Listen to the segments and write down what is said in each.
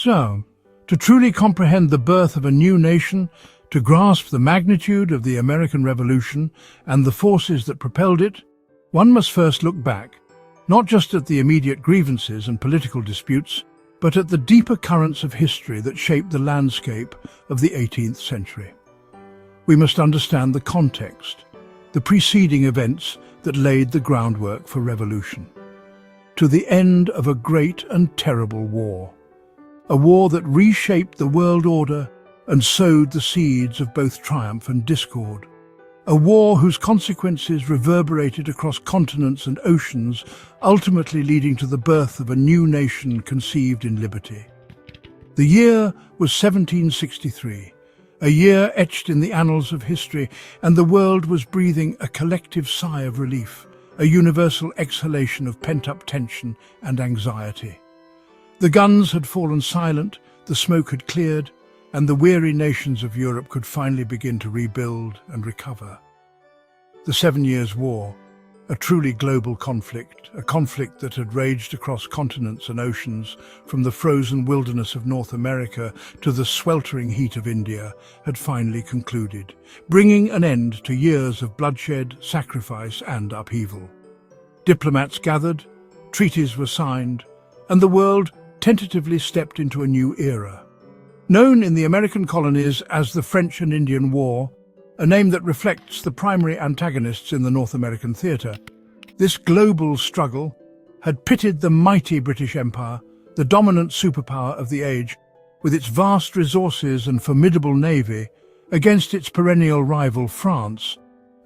So, to truly comprehend the birth of a new nation, to grasp the magnitude of the American Revolution and the forces that propelled it, one must first look back, not just at the immediate grievances and political disputes, but at the deeper currents of history that shaped the landscape of the 18th century. We must understand the context, the preceding events that laid the groundwork for revolution. To the end of a great and terrible war. A war that reshaped the world order and sowed the seeds of both triumph and discord. A war whose consequences reverberated across continents and oceans, ultimately leading to the birth of a new nation conceived in liberty. The year was 1763, a year etched in the annals of history, and the world was breathing a collective sigh of relief, a universal exhalation of pent-up tension and anxiety. The guns had fallen silent, the smoke had cleared, and the weary nations of Europe could finally begin to rebuild and recover. The 7 Years' War, a truly global conflict, a conflict that had raged across continents and oceans, from the frozen wilderness of North America to the sweltering heat of India, had finally concluded, bringing an end to years of bloodshed, sacrifice and upheaval. Diplomats gathered, treaties were signed, and the world tentatively stepped into a new era. Known in the American colonies as the French and Indian War, a name that reflects the primary antagonists in the North American theatre, this global struggle had pitted the mighty British Empire, the dominant superpower of the age, with its vast resources and formidable navy, against its perennial rival France,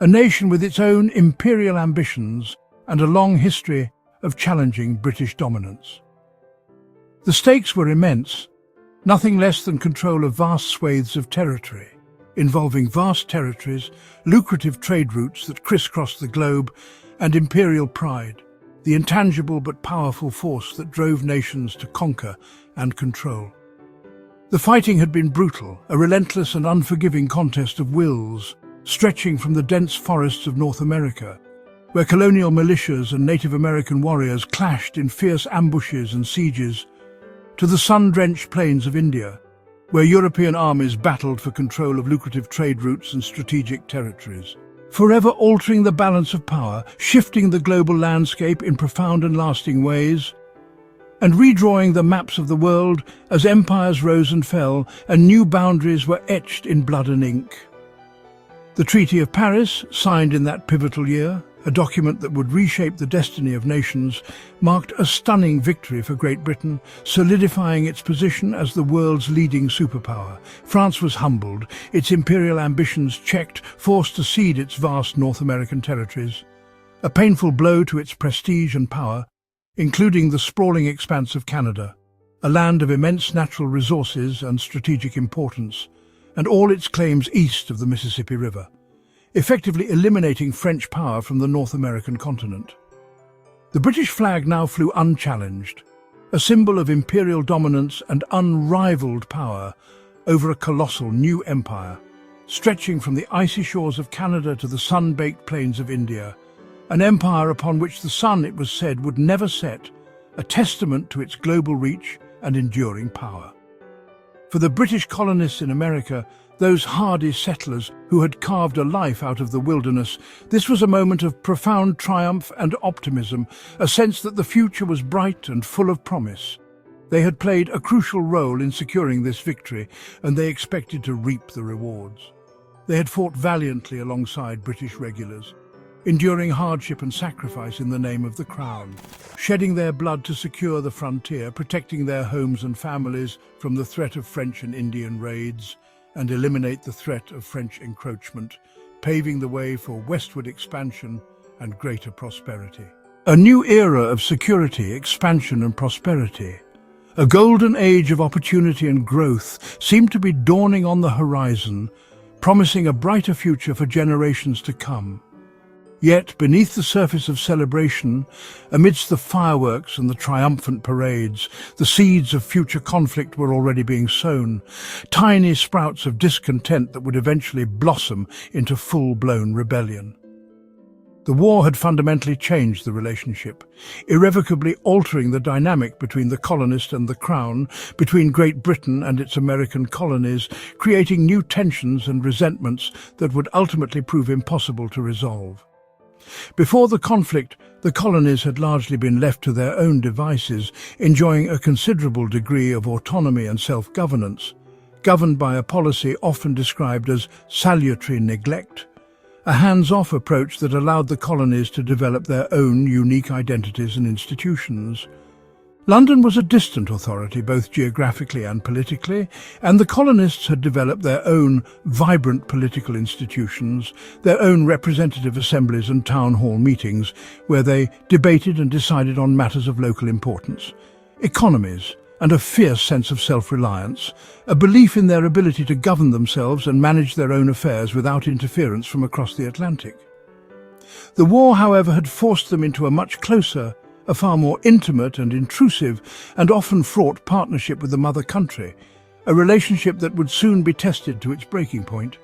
a nation with its own imperial ambitions and a long history of challenging British dominance. The stakes were immense, nothing less than control of vast swathes of territory, involving vast territories, lucrative trade routes that crisscrossed the globe, and imperial pride, the intangible but powerful force that drove nations to conquer and control. The fighting had been brutal, a relentless and unforgiving contest of wills, stretching from the dense forests of North America, where colonial militias and Native American warriors clashed in fierce ambushes and sieges, to the sun-drenched plains of India, where European armies battled for control of lucrative trade routes and strategic territories, forever altering the balance of power, shifting the global landscape in profound and lasting ways, and redrawing the maps of the world as empires rose and fell and new boundaries were etched in blood and ink. The Treaty of Paris, signed in that pivotal year, a document that would reshape the destiny of nations, marked a stunning victory for Great Britain, solidifying its position as the world's leading superpower. France was humbled, its imperial ambitions checked, forced to cede its vast North American territories. A painful blow to its prestige and power, including the sprawling expanse of Canada, a land of immense natural resources and strategic importance, and all its claims east of the Mississippi River, effectively eliminating French power from the North American continent. The British flag now flew unchallenged, a symbol of imperial dominance and unrivaled power over a colossal new empire, stretching from the icy shores of Canada to the sun-baked plains of India, an empire upon which the sun, it was said, would never set, a testament to its global reach and enduring power. For the British colonists in America, those hardy settlers who had carved a life out of the wilderness, this was a moment of profound triumph and optimism, a sense that the future was bright and full of promise. They had played a crucial role in securing this victory, and they expected to reap the rewards. They had fought valiantly alongside British regulars, enduring hardship and sacrifice in the name of the Crown, shedding their blood to secure the frontier, protecting their homes and families from the threat of French and Indian raids, and eliminate the threat of French encroachment, paving the way for westward expansion and greater prosperity. A new era of security, expansion and prosperity, a golden age of opportunity and growth, seemed to be dawning on the horizon, promising a brighter future for generations to come. Yet, beneath the surface of celebration, amidst the fireworks and the triumphant parades, the seeds of future conflict were already being sown, tiny sprouts of discontent that would eventually blossom into full-blown rebellion. The war had fundamentally changed the relationship, irrevocably altering the dynamic between the colonist and the crown, between Great Britain and its American colonies, creating new tensions and resentments that would ultimately prove impossible to resolve. Before the conflict, the colonies had largely been left to their own devices, enjoying a considerable degree of autonomy and self-governance, governed by a policy often described as salutary neglect, a hands-off approach that allowed the colonies to develop their own unique identities and institutions. London was a distant authority, both geographically and politically, and the colonists had developed their own vibrant political institutions, their own representative assemblies and town hall meetings, where they debated and decided on matters of local importance. Economies, and a fierce sense of self-reliance, a belief in their ability to govern themselves and manage their own affairs without interference from across the Atlantic. The war, however, had forced them into a much closer, a far more intimate and intrusive and often fraught partnership with the mother country, a relationship that would soon be tested to its breaking point.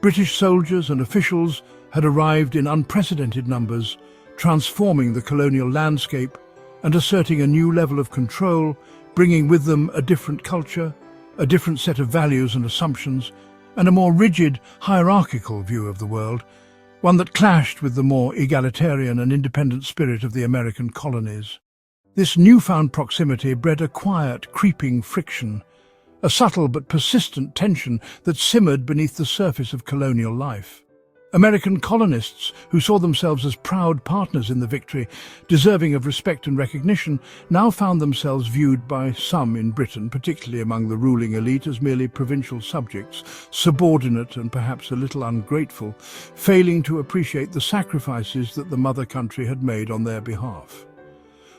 British soldiers and officials had arrived in unprecedented numbers, transforming the colonial landscape and asserting a new level of control, bringing with them a different culture, a different set of values and assumptions, and a more rigid, hierarchical view of the world, one that clashed with the more egalitarian and independent spirit of the American colonies. This newfound proximity bred a quiet, creeping friction, a subtle but persistent tension that simmered beneath the surface of colonial life. American colonists, who saw themselves as proud partners in the victory, deserving of respect and recognition, now found themselves viewed by some in Britain, particularly among the ruling elite, as merely provincial subjects, subordinate and perhaps a little ungrateful, failing to appreciate the sacrifices that the mother country had made on their behalf.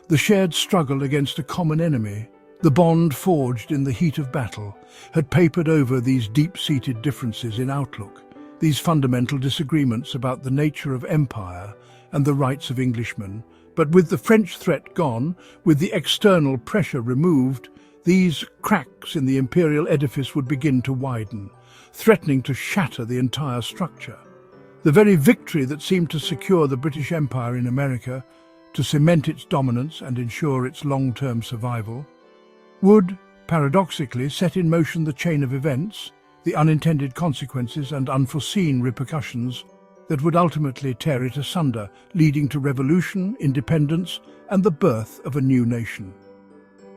The shared struggle against a common enemy, the bond forged in the heat of battle, had papered over these deep-seated differences in outlook, these fundamental disagreements about the nature of empire and the rights of Englishmen. But with the French threat gone, with the external pressure removed, these cracks in the imperial edifice would begin to widen, threatening to shatter the entire structure. The very victory that seemed to secure the British Empire in America, to cement its dominance and ensure its long-term survival, would, paradoxically, set in motion the chain of events, the unintended consequences and unforeseen repercussions that would ultimately tear it asunder, leading to revolution, independence, and the birth of a new nation.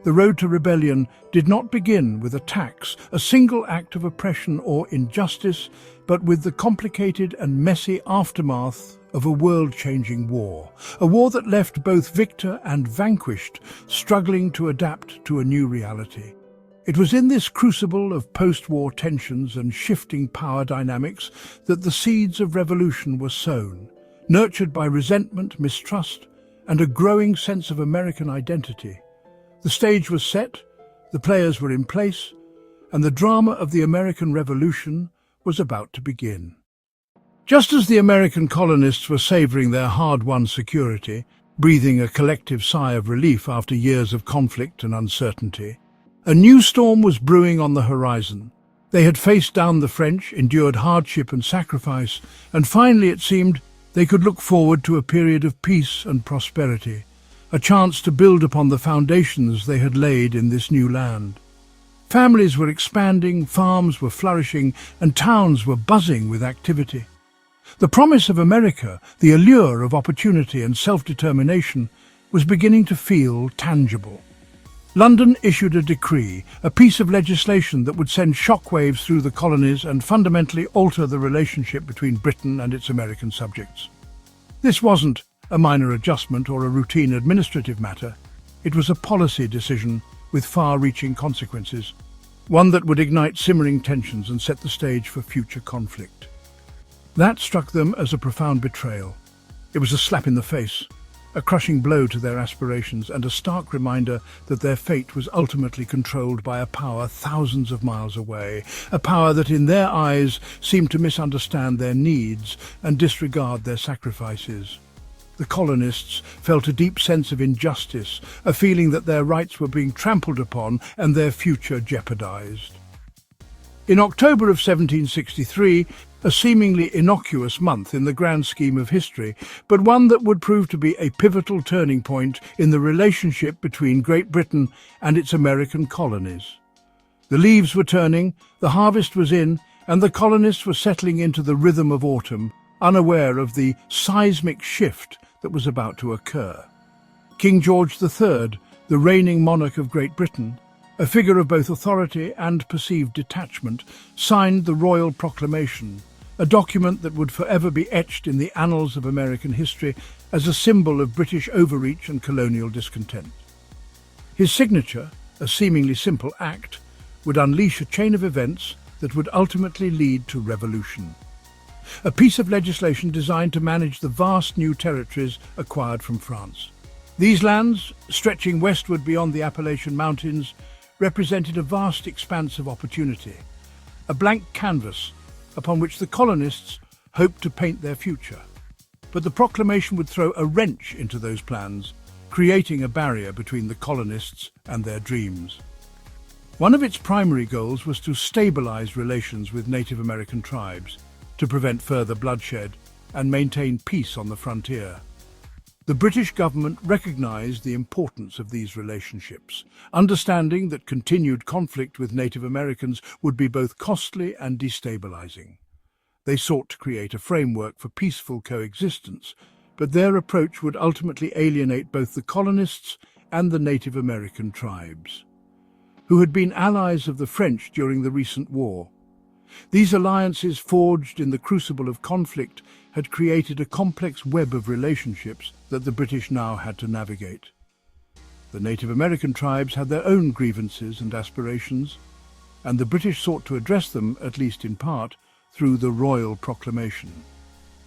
The road to rebellion did not begin with a tax, a single act of oppression or injustice, but with the complicated and messy aftermath of a world-changing war, a war that left both victor and vanquished struggling to adapt to a new reality. It was in this crucible of post-war tensions and shifting power dynamics that the seeds of revolution were sown, nurtured by resentment, mistrust, and a growing sense of American identity. The stage was set, the players were in place, and the drama of the American Revolution was about to begin. Just as the American colonists were savoring their hard-won security, breathing a collective sigh of relief after years of conflict and uncertainty, a new storm was brewing on the horizon. They had faced down the French, endured hardship and sacrifice, and finally it seemed they could look forward to a period of peace and prosperity, a chance to build upon the foundations they had laid in this new land. Families were expanding, farms were flourishing, and towns were buzzing with activity. The promise of America, the allure of opportunity and self-determination, was beginning to feel tangible. London issued a decree, a piece of legislation that would send shockwaves through the colonies and fundamentally alter the relationship between Britain and its American subjects. This wasn't a minor adjustment or a routine administrative matter. It was a policy decision with far-reaching consequences, one that would ignite simmering tensions and set the stage for future conflict. That struck them as a profound betrayal. It was a slap in the face, a crushing blow to their aspirations, and a stark reminder that their fate was ultimately controlled by a power thousands of miles away, a power that in their eyes seemed to misunderstand their needs and disregard their sacrifices. The colonists felt a deep sense of injustice, a feeling that their rights were being trampled upon and their future jeopardized. In October of 1763, a seemingly innocuous month in the grand scheme of history, but one that would prove to be a pivotal turning point in the relationship between Great Britain and its American colonies. The leaves were turning, the harvest was in, and the colonists were settling into the rhythm of autumn, unaware of the seismic shift that was about to occur. King George III, the reigning monarch of Great Britain, a figure of both authority and perceived detachment, signed the Royal Proclamation, a document that would forever be etched in the annals of American history as a symbol of British overreach and colonial discontent. His signature, a seemingly simple act, would unleash a chain of events that would ultimately lead to revolution. A piece of legislation designed to manage the vast new territories acquired from France. These lands, stretching westward beyond the Appalachian Mountains, represented a vast expanse of opportunity, a blank canvas upon which the colonists hoped to paint their future. But the proclamation would throw a wrench into those plans, creating a barrier between the colonists and their dreams. One of its primary goals was to stabilize relations with Native American tribes, to prevent further bloodshed and maintain peace on the frontier. The British government recognized the importance of these relationships, understanding that continued conflict with Native Americans would be both costly and destabilizing. They sought to create a framework for peaceful coexistence, but their approach would ultimately alienate both the colonists and the Native American tribes, who had been allies of the French during the recent war. These alliances, forged in the crucible of conflict, had created a complex web of relationships that the British now had to navigate. The Native American tribes had their own grievances and aspirations, and the British sought to address them, at least in part, through the Royal Proclamation,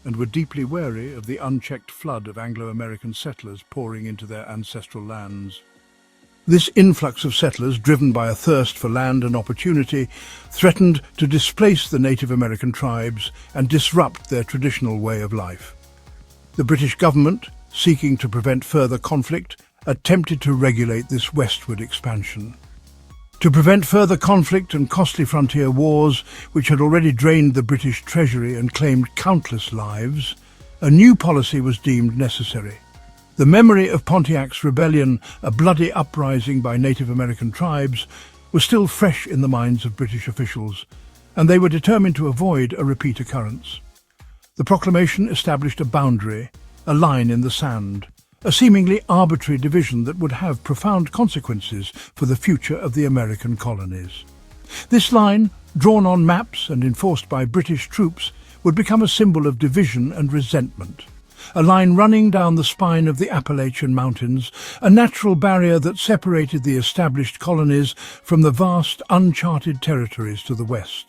and were deeply wary of the unchecked flood of Anglo-American settlers pouring into their ancestral lands. This influx of settlers, driven by a thirst for land and opportunity, threatened to displace the Native American tribes and disrupt their traditional way of life. The British government, seeking to prevent further conflict, attempted to regulate this westward expansion. To prevent further conflict and costly frontier wars, which had already drained the British treasury and claimed countless lives, a new policy was deemed necessary. The memory of Pontiac's rebellion, a bloody uprising by Native American tribes, was still fresh in the minds of British officials, and they were determined to avoid a repeat occurrence. The proclamation established a boundary, a line in the sand, a seemingly arbitrary division that would have profound consequences for the future of the American colonies. This line, drawn on maps and enforced by British troops, would become a symbol of division and resentment. A line running down the spine of the Appalachian Mountains, a natural barrier that separated the established colonies from the vast, uncharted territories to the west.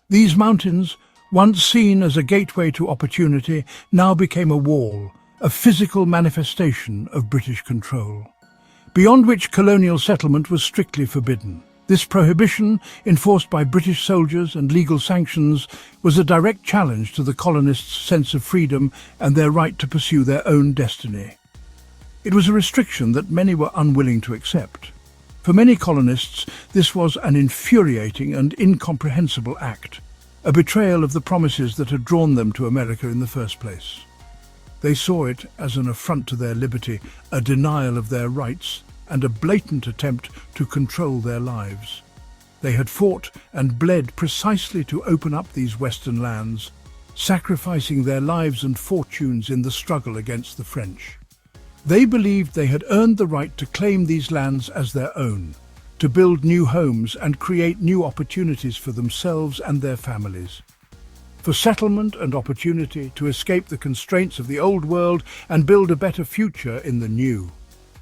These mountains, once seen as a gateway to opportunity, now became a wall, a physical manifestation of British control, beyond which colonial settlement was strictly forbidden. This prohibition, enforced by British soldiers and legal sanctions, was a direct challenge to the colonists' sense of freedom and their right to pursue their own destiny. It was a restriction that many were unwilling to accept. For many colonists, this was an infuriating and incomprehensible act, a betrayal of the promises that had drawn them to America in the first place. They saw it as an affront to their liberty, a denial of their rights, and a blatant attempt to control their lives. They had fought and bled precisely to open up these western lands, sacrificing their lives and fortunes in the struggle against the French. They believed they had earned the right to claim these lands as their own, to build new homes and create new opportunities for themselves and their families. For settlement and opportunity, to escape the constraints of the old world and build a better future in the new.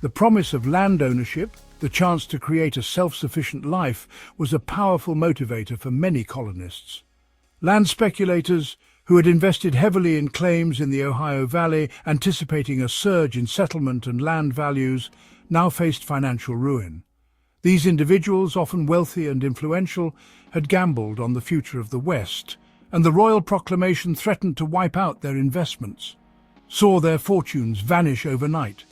The promise of land ownership, the chance to create a self-sufficient life, was a powerful motivator for many colonists. Land speculators, who had invested heavily in claims in the Ohio Valley, anticipating a surge in settlement and land values, now faced financial ruin. These individuals, often wealthy and influential, had gambled on the future of the West, and the Royal Proclamation threatened to wipe out their investments, saw their fortunes vanish overnight,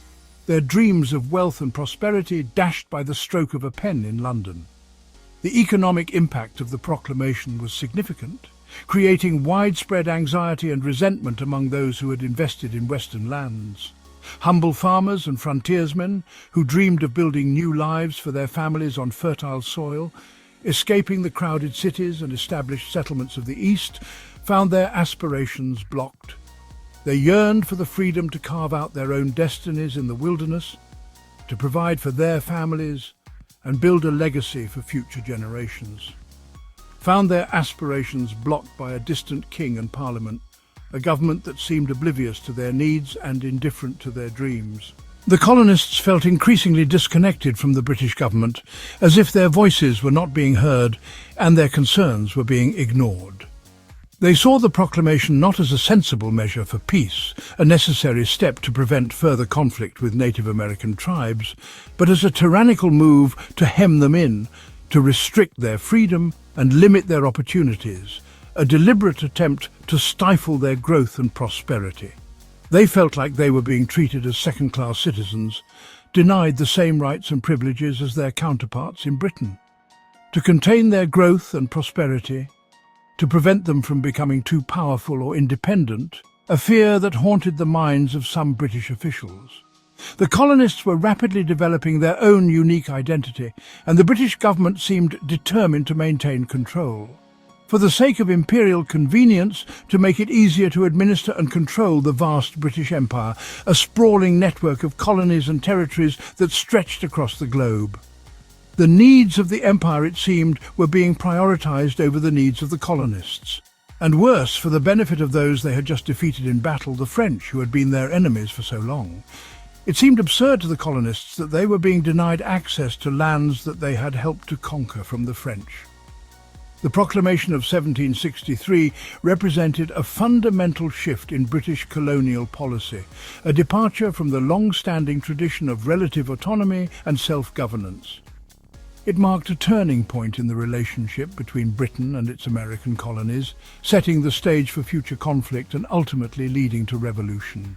their dreams of wealth and prosperity dashed by the stroke of a pen in London. The economic impact of the proclamation was significant. creating widespread anxiety and resentment among those who had invested in Western lands. Humble farmers and frontiersmen, who dreamed of building new lives for their families on fertile soil, escaping the crowded cities and established settlements of the East, found their aspirations blocked. They yearned for the freedom to carve out their own destinies in the wilderness, to provide for their families, and build a legacy for future generations. Found their aspirations blocked by a distant king and parliament, a government that seemed oblivious to their needs and indifferent to their dreams. The colonists felt increasingly disconnected from the British government, as if their voices were not being heard and their concerns were being ignored. They saw the proclamation not as a sensible measure for peace, a necessary step to prevent further conflict with Native American tribes, but as a tyrannical move to hem them in, to restrict their freedom and limit their opportunities, a deliberate attempt to stifle their growth and prosperity. They felt like they were being treated as second-class citizens, denied the same rights and privileges as their counterparts in Britain. To contain their growth and prosperity, to prevent them from becoming too powerful or independent, a fear that haunted the minds of some British officials. The colonists were rapidly developing their own unique identity, and the British government seemed determined to maintain control. For the sake of imperial convenience, to make it easier to administer and control the vast British Empire, a sprawling network of colonies and territories that stretched across the globe. The needs of the empire, it seemed, were being prioritized over the needs of the colonists. And worse, for the benefit of those they had just defeated in battle, the French, who had been their enemies for so long. It seemed absurd to the colonists that they were being denied access to lands that they had helped to conquer from the French. The proclamation of 1763 represented a fundamental shift in British colonial policy, a departure from the long-standing tradition of relative autonomy and self-governance. It marked a turning point in the relationship between Britain and its American colonies, setting the stage for future conflict and ultimately leading to revolution.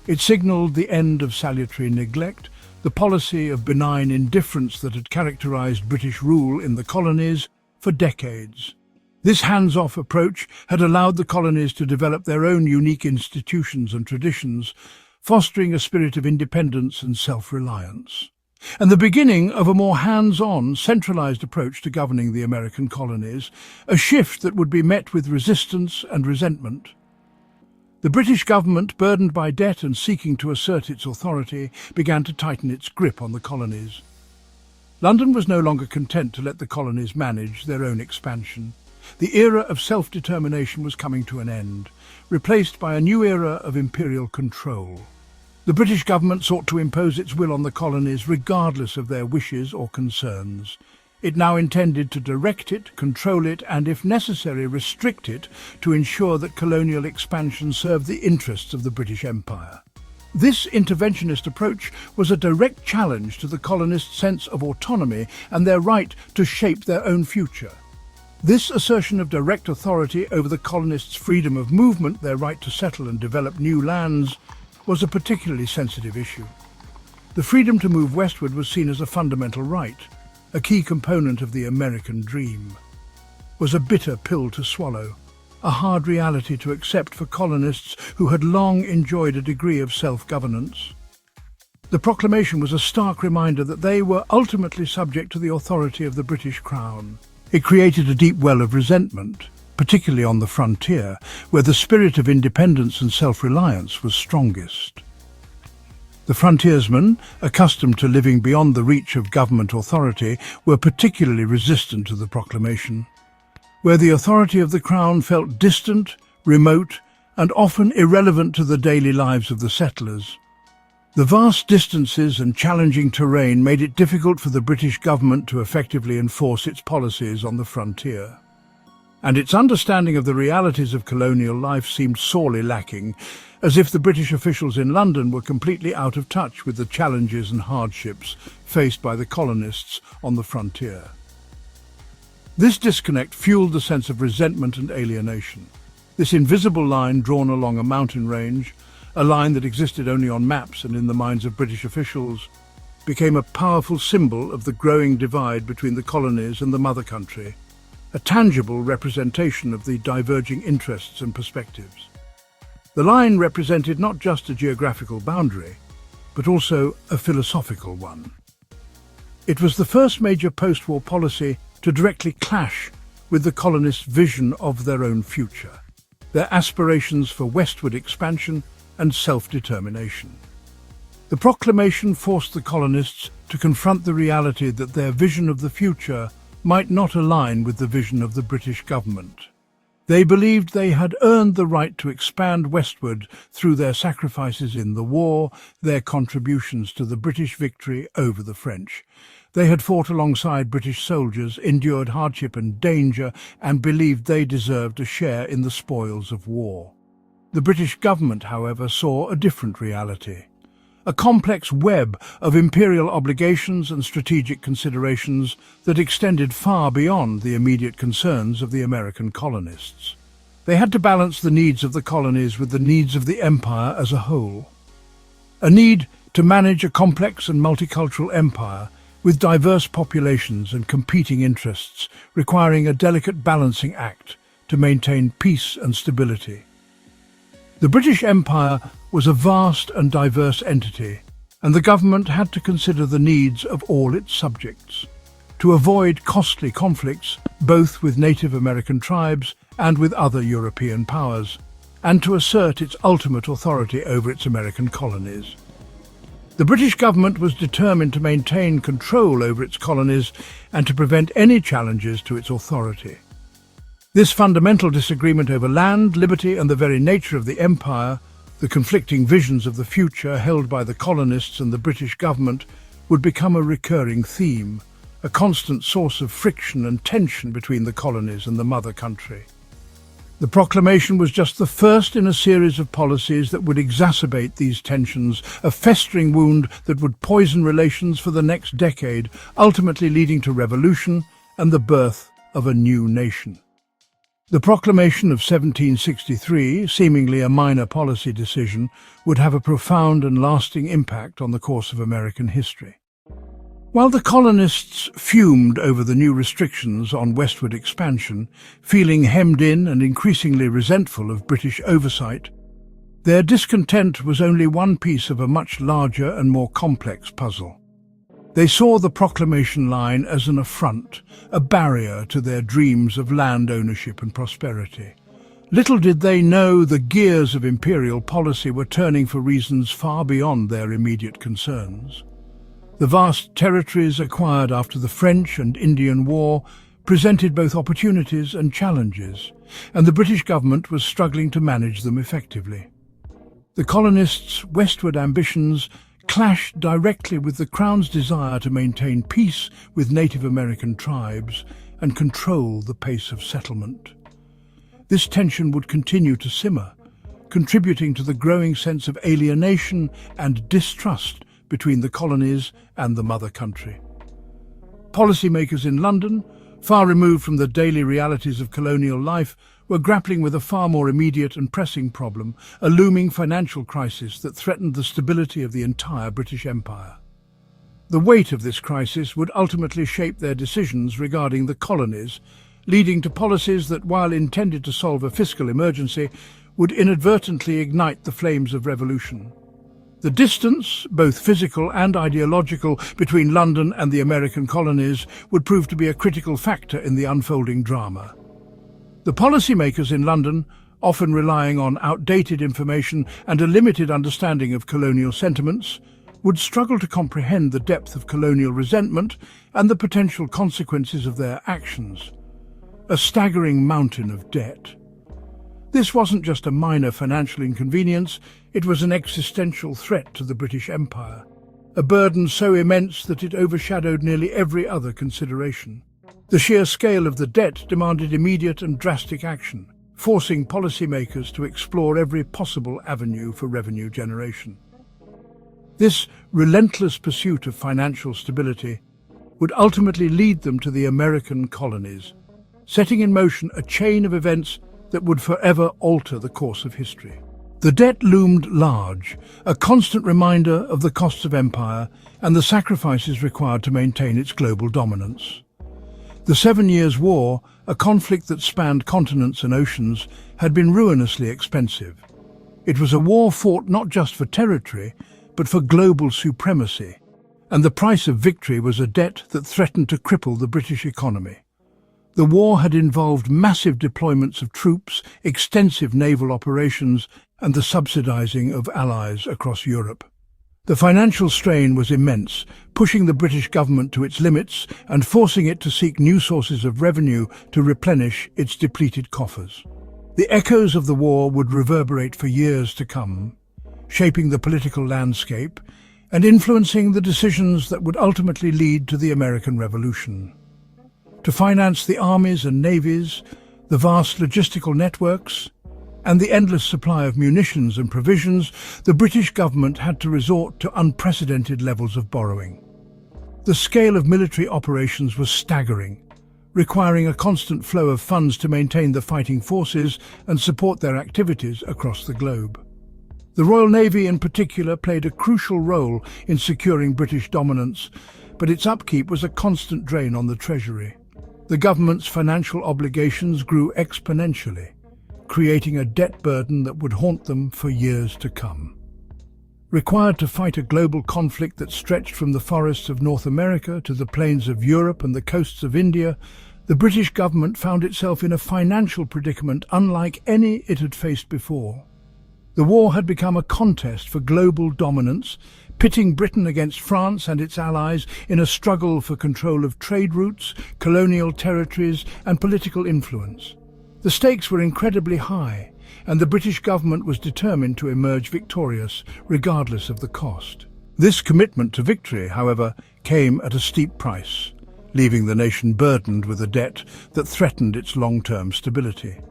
It signalled the end of salutary neglect, the policy of benign indifference that had characterised British rule in the colonies for decades. This hands-off approach had allowed the colonies to develop their own unique institutions and traditions, fostering a spirit of independence and self-reliance, and the beginning of a more hands-on, centralised approach to governing the American colonies, a shift that would be met with resistance and resentment. The British government, burdened by debt and seeking to assert its authority, began to tighten its grip on the colonies. London was no longer content to let the colonies manage their own expansion. The era of self-determination was coming to an end, replaced by a new era of imperial control. The British government sought to impose its will on the colonies regardless of their wishes or concerns. It now intended to direct it, control it, and, if necessary, restrict it to ensure that colonial expansion served the interests of the British Empire. This interventionist approach was a direct challenge to the colonists' sense of autonomy and their right to shape their own future. This assertion of direct authority over the colonists' freedom of movement, their right to settle and develop new lands, was a particularly sensitive issue. The freedom to move westward was seen as a fundamental right, a key component of the American dream. Was a bitter pill to swallow, a hard reality to accept for colonists who had long enjoyed a degree of self-governance. The proclamation was a stark reminder that they were ultimately subject to the authority of the British Crown. It created a deep well of resentment, particularly on the frontier, where the spirit of independence and self-reliance was strongest. The frontiersmen, accustomed to living beyond the reach of government authority, were particularly resistant to the proclamation, where the authority of the Crown felt distant, remote, and often irrelevant to the daily lives of the settlers. The vast distances and challenging terrain made it difficult for the British government to effectively enforce its policies on the frontier. And its understanding of the realities of colonial life seemed sorely lacking, as if the British officials in London were completely out of touch with the challenges and hardships faced by the colonists on the frontier. This disconnect fueled the sense of resentment and alienation. This invisible line drawn along a mountain range, a line that existed only on maps and in the minds of British officials, became a powerful symbol of the growing divide between the colonies and the mother country, a tangible representation of the diverging interests and perspectives. The line represented not just a geographical boundary, but also a philosophical one. It was the first major post-war policy to directly clash with the colonists' vision of their own future, their aspirations for westward expansion and self-determination. The proclamation forced the colonists to confront the reality that their vision of the future might not align with the vision of the British government. They believed they had earned the right to expand westward through their sacrifices in the war, their contributions to the British victory over the French. They had fought alongside British soldiers, endured hardship and danger, and believed they deserved a share in the spoils of war. The British government, however, saw a different reality. A complex web of imperial obligations and strategic considerations that extended far beyond the immediate concerns of the American colonists. They had to balance the needs of the colonies with the needs of the empire as a whole. A need to manage a complex and multicultural empire with diverse populations and competing interests, requiring a delicate balancing act to maintain peace and stability. The British Empire was a vast and diverse entity, and the government had to consider the needs of all its subjects. To avoid costly conflicts, both with Native American tribes and with other European powers, and to assert its ultimate authority over its American colonies. The British government was determined to maintain control over its colonies and to prevent any challenges to its authority. This fundamental disagreement over land, liberty, and the very nature of the empire, the conflicting visions of the future held by the colonists and the British government, would become a recurring theme, a constant source of friction and tension between the colonies and the mother country. The proclamation was just the first in a series of policies that would exacerbate these tensions, a festering wound that would poison relations for the next decade, ultimately leading to revolution and the birth of a new nation. The proclamation of 1763, seemingly a minor policy decision, would have a profound and lasting impact on the course of American history. While the colonists fumed over the new restrictions on westward expansion, feeling hemmed in and increasingly resentful of British oversight, their discontent was only one piece of a much larger and more complex puzzle. They saw the proclamation line as an affront, a barrier to their dreams of land ownership and prosperity. Little did they know the gears of imperial policy were turning for reasons far beyond their immediate concerns. The vast territories acquired after the French and Indian War presented both opportunities and challenges, and the British government was struggling to manage them effectively. The colonists' westward ambitions clashed directly with the Crown's desire to maintain peace with Native American tribes and control the pace of settlement. This tension would continue to simmer, contributing to the growing sense of alienation and distrust between the colonies and the mother country. Policymakers in London, far removed from the daily realities of colonial life, were grappling with a far more immediate and pressing problem, a looming financial crisis that threatened the stability of the entire British Empire. The weight of this crisis would ultimately shape their decisions regarding the colonies, leading to policies that, while intended to solve a fiscal emergency, would inadvertently ignite the flames of revolution. The distance, both physical and ideological, between London and the American colonies would prove to be a critical factor in the unfolding drama. The policymakers in London, often relying on outdated information and a limited understanding of colonial sentiments, would struggle to comprehend the depth of colonial resentment and the potential consequences of their actions. A staggering mountain of debt. This wasn't just a minor financial inconvenience, it was an existential threat to the British Empire, a burden so immense that it overshadowed nearly every other consideration. The sheer scale of the debt demanded immediate and drastic action, forcing policymakers to explore every possible avenue for revenue generation. This relentless pursuit of financial stability would ultimately lead them to the American colonies, setting in motion a chain of events that would forever alter the course of history. The debt loomed large, a constant reminder of the costs of empire and the sacrifices required to maintain its global dominance. The 7 Years' War, a conflict that spanned continents and oceans, had been ruinously expensive. It was a war fought not just for territory, but for global supremacy, and the price of victory was a debt that threatened to cripple the British economy. The war had involved massive deployments of troops, extensive naval operations, and the subsidizing of allies across Europe. The financial strain was immense, pushing the British government to its limits and forcing it to seek new sources of revenue to replenish its depleted coffers. The echoes of the war would reverberate for years to come, shaping the political landscape and influencing the decisions that would ultimately lead to the American Revolution. To finance the armies and navies, the vast logistical networks, and the endless supply of munitions and provisions, the British government had to resort to unprecedented levels of borrowing. The scale of military operations was staggering, requiring a constant flow of funds to maintain the fighting forces and support their activities across the globe. The Royal Navy in particular played a crucial role in securing British dominance, but its upkeep was a constant drain on the treasury. The government's financial obligations grew exponentially, creating a debt burden that would haunt them for years to come. Required to fight a global conflict that stretched from the forests of North America to the plains of Europe and the coasts of India, the British government found itself in a financial predicament unlike any it had faced before. The war had become a contest for global dominance, pitting Britain against France and its allies in a struggle for control of trade routes, colonial territories, and political influence. The stakes were incredibly high, and the British government was determined to emerge victorious, regardless of the cost. This commitment to victory, however, came at a steep price, leaving the nation burdened with a debt that threatened its long-term stability.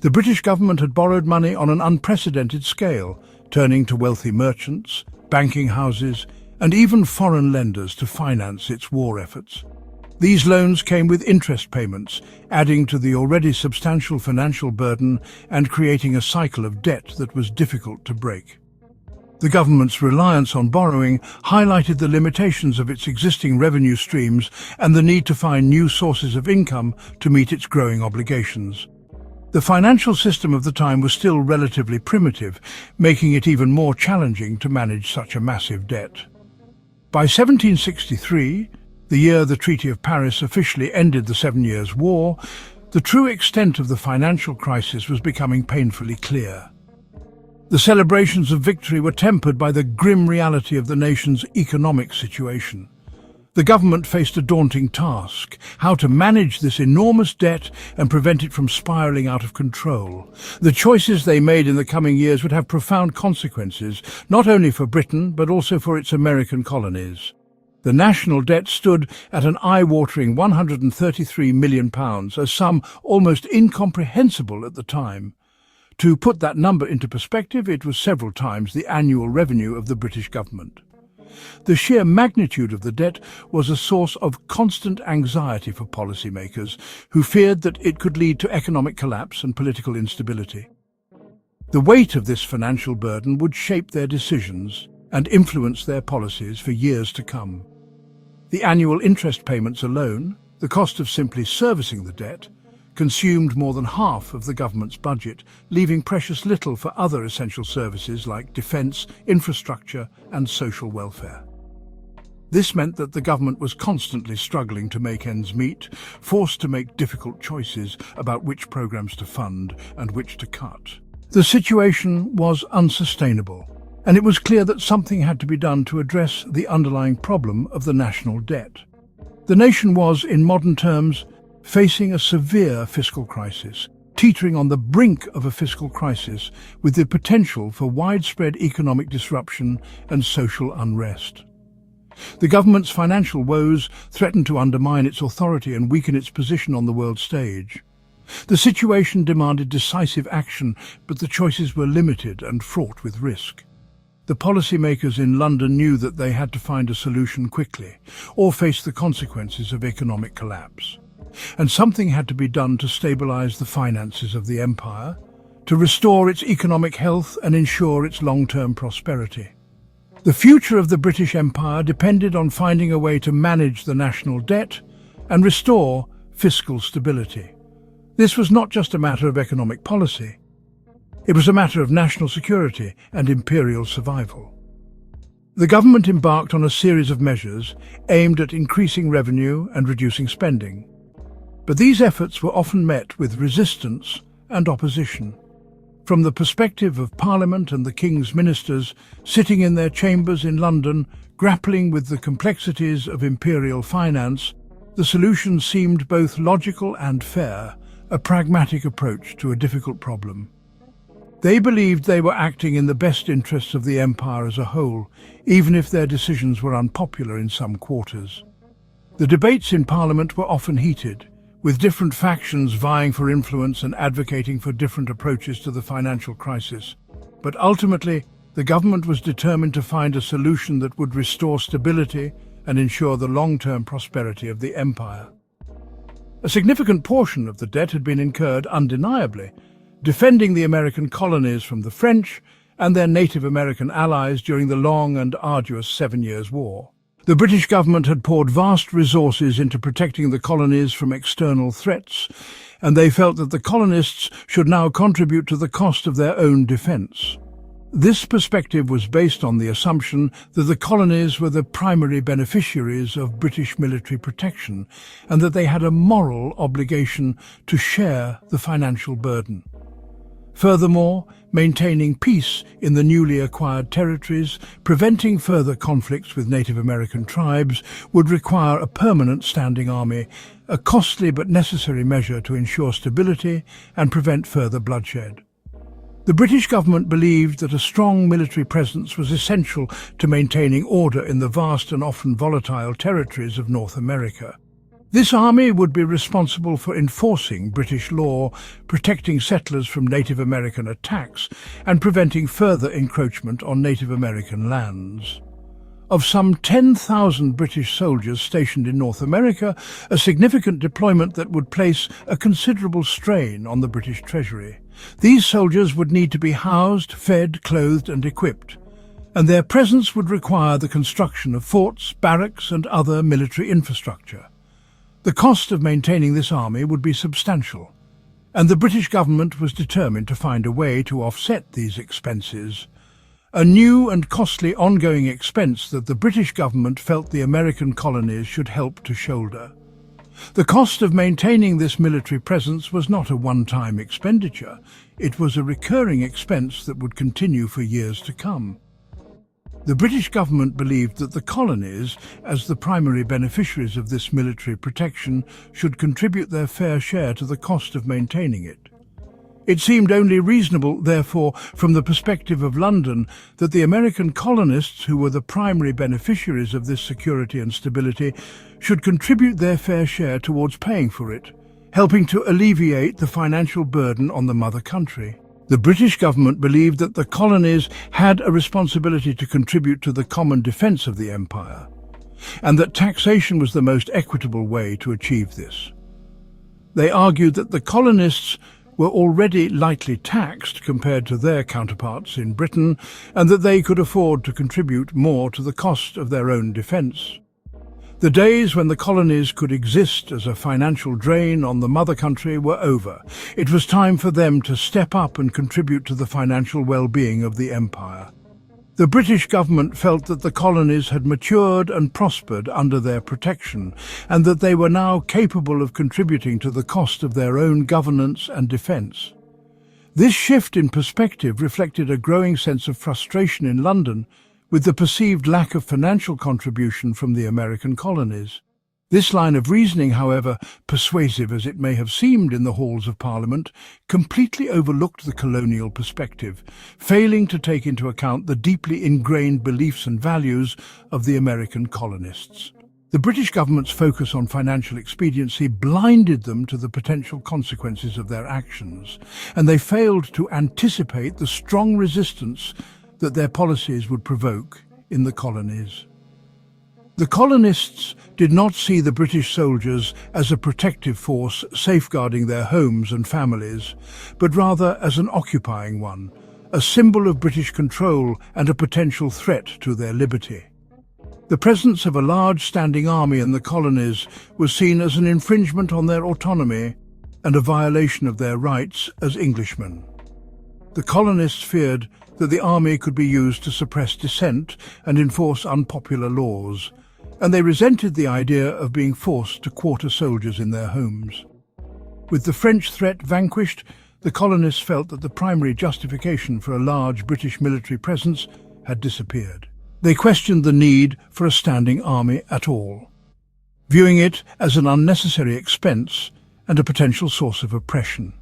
The British government had borrowed money on an unprecedented scale, turning to wealthy merchants, banking houses, and even foreign lenders to finance its war efforts. These loans came with interest payments, adding to the already substantial financial burden and creating a cycle of debt that was difficult to break. The government's reliance on borrowing highlighted the limitations of its existing revenue streams and the need to find new sources of income to meet its growing obligations. The financial system of the time was still relatively primitive, making it even more challenging to manage such a massive debt. By 1763, the year the Treaty of Paris officially ended the 7 Years' War, the true extent of the financial crisis was becoming painfully clear. The celebrations of victory were tempered by the grim reality of the nation's economic situation. The government faced a daunting task: how to manage this enormous debt and prevent it from spiraling out of control. The choices they made in the coming years would have profound consequences, not only for Britain, but also for its American colonies. The national debt stood at an eye-watering £133 million, a sum almost incomprehensible at the time. To put that number into perspective, it was several times the annual revenue of the British government. The sheer magnitude of the debt was a source of constant anxiety for policymakers, who feared that it could lead to economic collapse and political instability. The weight of this financial burden would shape their decisions and influence their policies for years to come. The annual interest payments alone, the cost of simply servicing the debt, consumed more than half of the government's budget, leaving precious little for other essential services like defence, infrastructure and social welfare. This meant that the government was constantly struggling to make ends meet, forced to make difficult choices about which programs to fund and which to cut. The situation was unsustainable, and it was clear that something had to be done to address the underlying problem of the national debt. The nation was, in modern terms, facing a severe fiscal crisis, teetering on the brink of a fiscal crisis with the potential for widespread economic disruption and social unrest. The government's financial woes threatened to undermine its authority and weaken its position on the world stage. The situation demanded decisive action, but the choices were limited and fraught with risk. The policymakers in London knew that they had to find a solution quickly, or face the consequences of economic collapse. And something had to be done to stabilise the finances of the empire, to restore its economic health and ensure its long-term prosperity. The future of the British Empire depended on finding a way to manage the national debt and restore fiscal stability. This was not just a matter of economic policy. It was a matter of national security and imperial survival. The government embarked on a series of measures aimed at increasing revenue and reducing spending. But these efforts were often met with resistance and opposition. From the perspective of Parliament and the King's ministers sitting in their chambers in London, grappling with the complexities of imperial finance, the solution seemed both logical and fair, a pragmatic approach to a difficult problem. They believed they were acting in the best interests of the empire as a whole, even if their decisions were unpopular in some quarters. The debates in Parliament were often heated, with different factions vying for influence and advocating for different approaches to the financial crisis. But ultimately, the government was determined to find a solution that would restore stability and ensure the long-term prosperity of the empire. A significant portion of the debt had been incurred undeniably, defending the American colonies from the French and their Native American allies during the long and arduous 7 Years' War. The British government had poured vast resources into protecting the colonies from external threats, and they felt that the colonists should now contribute to the cost of their own defence. This perspective was based on the assumption that the colonies were the primary beneficiaries of British military protection, and that they had a moral obligation to share the financial burden. Furthermore, maintaining peace in the newly acquired territories, preventing further conflicts with Native American tribes, would require a permanent standing army, a costly but necessary measure to ensure stability and prevent further bloodshed. The British government believed that a strong military presence was essential to maintaining order in the vast and often volatile territories of North America. This army would be responsible for enforcing British law, protecting settlers from Native American attacks, and preventing further encroachment on Native American lands. Of some 10,000 British soldiers stationed in North America, a significant deployment that would place a considerable strain on the British Treasury. These soldiers would need to be housed, fed, clothed and equipped, and their presence would require the construction of forts, barracks and other military infrastructure. The cost of maintaining this army would be substantial, and the British government was determined to find a way to offset these expenses. A new and costly ongoing expense that the British government felt the American colonies should help to shoulder. The cost of maintaining this military presence was not a one-time expenditure. It was a recurring expense that would continue for years to come. The British government believed that the colonies, as the primary beneficiaries of this military protection, should contribute their fair share to the cost of maintaining it. It seemed only reasonable, therefore, from the perspective of London, that the American colonists, who were the primary beneficiaries of this security and stability, should contribute their fair share towards paying for it, helping to alleviate the financial burden on the mother country. The British government believed that the colonies had a responsibility to contribute to the common defence of the empire, and that taxation was the most equitable way to achieve this. They argued that the colonists were already lightly taxed compared to their counterparts in Britain, and that they could afford to contribute more to the cost of their own defence. The days when the colonies could exist as a financial drain on the mother country were over. It was time for them to step up and contribute to the financial well-being of the empire. The British government felt that the colonies had matured and prospered under their protection, and that they were now capable of contributing to the cost of their own governance and defence. This shift in perspective reflected a growing sense of frustration in London with the perceived lack of financial contribution from the American colonies. This line of reasoning, however, persuasive as it may have seemed in the halls of Parliament, completely overlooked the colonial perspective, failing to take into account the deeply ingrained beliefs and values of the American colonists. The British government's focus on financial expediency blinded them to the potential consequences of their actions, and they failed to anticipate the strong resistance that their policies would provoke in the colonies. The colonists did not see the British soldiers as a protective force safeguarding their homes and families, but rather as an occupying one, a symbol of British control and a potential threat to their liberty. The presence of a large standing army in the colonies was seen as an infringement on their autonomy and a violation of their rights as Englishmen. The colonists feared that the army could be used to suppress dissent and enforce unpopular laws, and they resented the idea of being forced to quarter soldiers in their homes. With the French threat vanquished, the colonists felt that the primary justification for a large British military presence had disappeared. They questioned the need for a standing army at all, viewing it as an unnecessary expense and a potential source of oppression.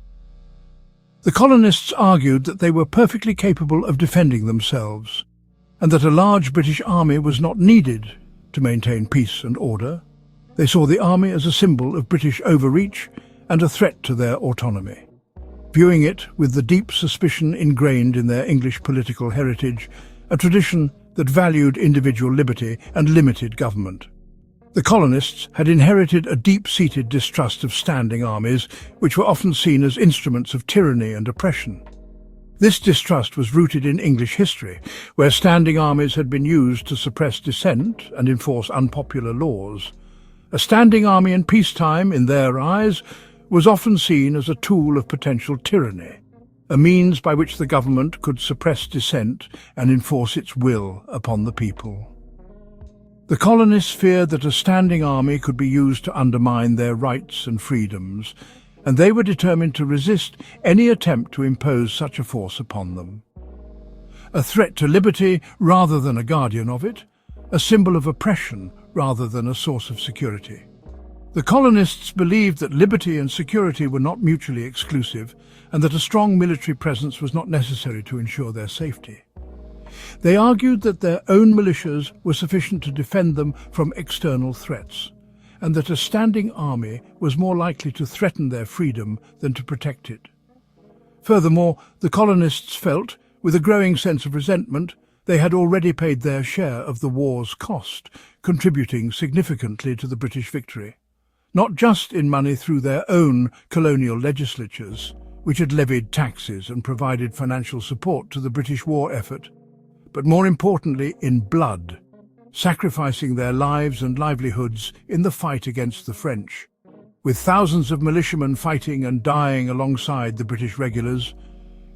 The colonists argued that they were perfectly capable of defending themselves, and that a large British army was not needed to maintain peace and order. They saw the army as a symbol of British overreach and a threat to their autonomy. Viewing it with the deep suspicion ingrained in their English political heritage, a tradition that valued individual liberty and limited government. The colonists had inherited a deep-seated distrust of standing armies, which were often seen as instruments of tyranny and oppression. This distrust was rooted in English history, where standing armies had been used to suppress dissent and enforce unpopular laws. A standing army in peacetime, in their eyes, was often seen as a tool of potential tyranny, a means by which the government could suppress dissent and enforce its will upon the people. The colonists feared that a standing army could be used to undermine their rights and freedoms, and they were determined to resist any attempt to impose such a force upon them. A threat to liberty rather than a guardian of it, a symbol of oppression rather than a source of security. The colonists believed that liberty and security were not mutually exclusive, and that a strong military presence was not necessary to ensure their safety. They argued that their own militias were sufficient to defend them from external threats, and that a standing army was more likely to threaten their freedom than to protect it. Furthermore, the colonists felt, with a growing sense of resentment, they had already paid their share of the war's cost, contributing significantly to the British victory. Not just in money through their own colonial legislatures, which had levied taxes and provided financial support to the British war effort, but more importantly in blood, sacrificing their lives and livelihoods in the fight against the French, with thousands of militiamen fighting and dying alongside the British regulars,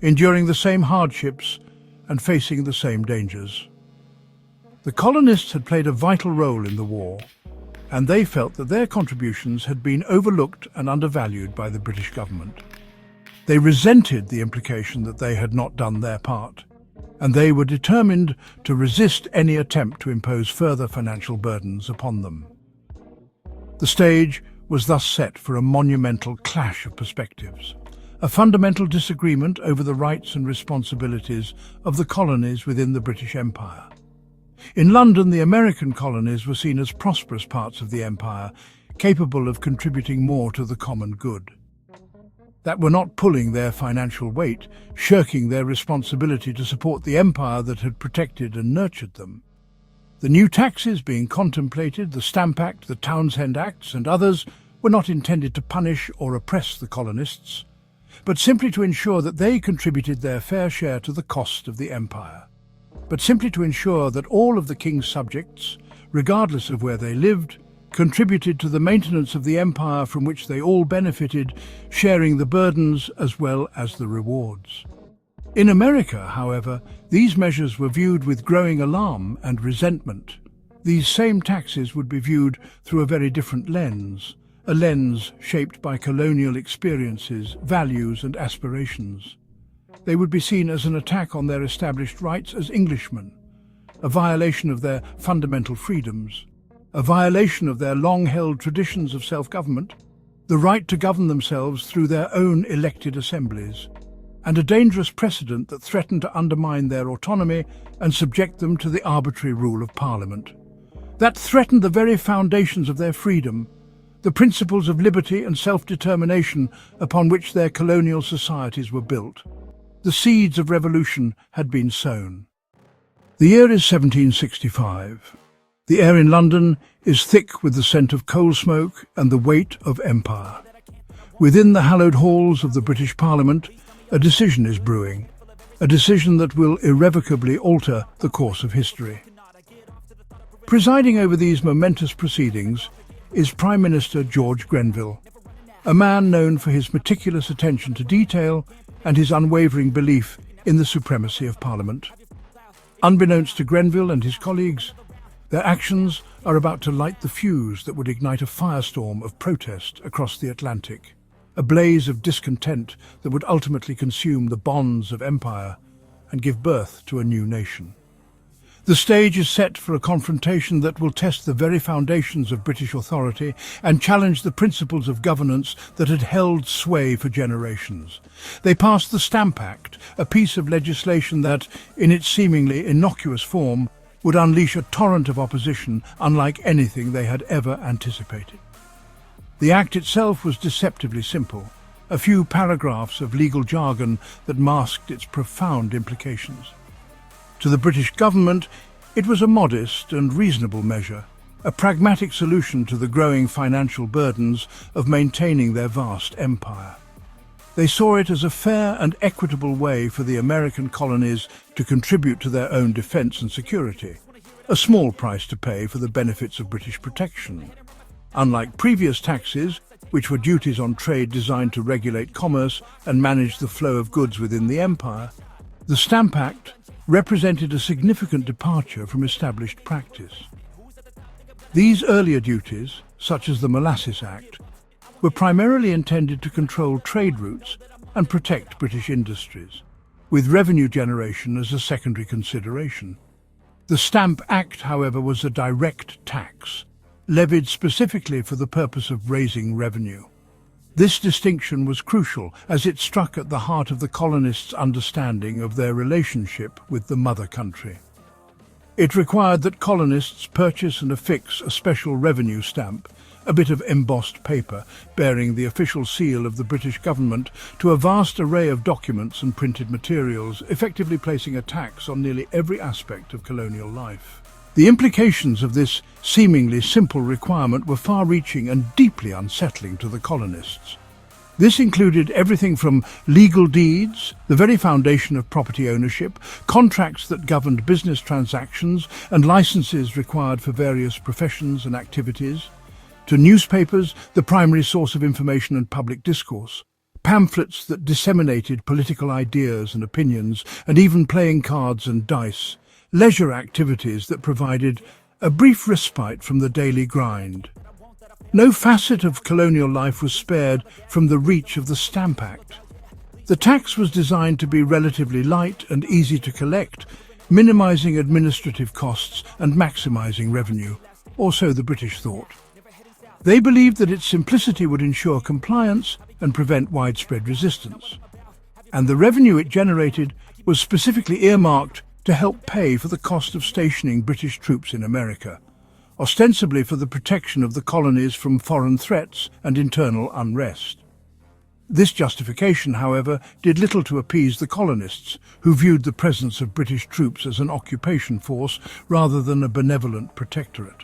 enduring the same hardships and facing the same dangers. The colonists had played a vital role in the war, and they felt that their contributions had been overlooked and undervalued by the British government. They resented the implication that they had not done their part, and they were determined to resist any attempt to impose further financial burdens upon them. The stage was thus set for a monumental clash of perspectives, a fundamental disagreement over the rights and responsibilities of the colonies within the British Empire. In London, the American colonies were seen as prosperous parts of the empire, capable of contributing more to the common good. That were not pulling their financial weight, shirking their responsibility to support the empire that had protected and nurtured them. The new taxes being contemplated, the Stamp Act, the Townshend Acts, and others, were not intended to punish or oppress the colonists, but simply to ensure that they contributed their fair share to the cost of the empire. But simply to ensure that all of the king's subjects, regardless of where they lived, contributed to the maintenance of the empire from which they all benefited, sharing the burdens as well as the rewards. In America, however, these measures were viewed with growing alarm and resentment. These same taxes would be viewed through a very different lens, a lens shaped by colonial experiences, values and aspirations. They would be seen as an attack on their established rights as Englishmen, a violation of their fundamental freedoms, a violation of their long-held traditions of self-government, the right to govern themselves through their own elected assemblies, and a dangerous precedent that threatened to undermine their autonomy and subject them to the arbitrary rule of Parliament. That threatened the very foundations of their freedom, the principles of liberty and self-determination upon which their colonial societies were built. The seeds of revolution had been sown. The year is 1765. The air in London is thick with the scent of coal smoke and the weight of empire. Within the hallowed halls of the British Parliament, a decision is brewing, a decision that will irrevocably alter the course of history. Presiding over these momentous proceedings is Prime Minister George Grenville, a man known for his meticulous attention to detail and his unwavering belief in the supremacy of Parliament. Unbeknownst to Grenville and his colleagues, their actions are about to light the fuse that would ignite a firestorm of protest across the Atlantic, a blaze of discontent that would ultimately consume the bonds of empire and give birth to a new nation. The stage is set for a confrontation that will test the very foundations of British authority and challenge the principles of governance that had held sway for generations. They passed the Stamp Act, a piece of legislation that, in its seemingly innocuous form, would unleash a torrent of opposition unlike anything they had ever anticipated. The act itself was deceptively simple, a few paragraphs of legal jargon that masked its profound implications. To the British government, it was a modest and reasonable measure, a pragmatic solution to the growing financial burdens of maintaining their vast empire. They saw it as a fair and equitable way for the American colonies to contribute to their own defence and security, a small price to pay for the benefits of British protection. Unlike previous taxes, which were duties on trade designed to regulate commerce and manage the flow of goods within the empire, the Stamp Act represented a significant departure from established practice. These earlier duties, such as the Molasses Act, were primarily intended to control trade routes and protect British industries, with revenue generation as a secondary consideration. The Stamp Act, however, was a direct tax, levied specifically for the purpose of raising revenue. This distinction was crucial as it struck at the heart of the colonists' understanding of their relationship with the mother country. It required that colonists purchase and affix a special revenue stamp, a bit of embossed paper bearing the official seal of the British government, to a vast array of documents and printed materials, effectively placing a tax on nearly every aspect of colonial life. The implications of this seemingly simple requirement were far-reaching and deeply unsettling to the colonists. This included everything from legal deeds, the very foundation of property ownership, contracts that governed business transactions, and licenses required for various professions and activities, to newspapers, the primary source of information and public discourse, pamphlets that disseminated political ideas and opinions, and even playing cards and dice, leisure activities that provided a brief respite from the daily grind. No facet of colonial life was spared from the reach of the Stamp Act. The tax was designed to be relatively light and easy to collect, minimizing administrative costs and maximizing revenue, or so the British thought. They believed that its simplicity would ensure compliance and prevent widespread resistance. And the revenue it generated was specifically earmarked to help pay for the cost of stationing British troops in America, ostensibly for the protection of the colonies from foreign threats and internal unrest. This justification, however, did little to appease the colonists, who viewed the presence of British troops as an occupation force rather than a benevolent protectorate.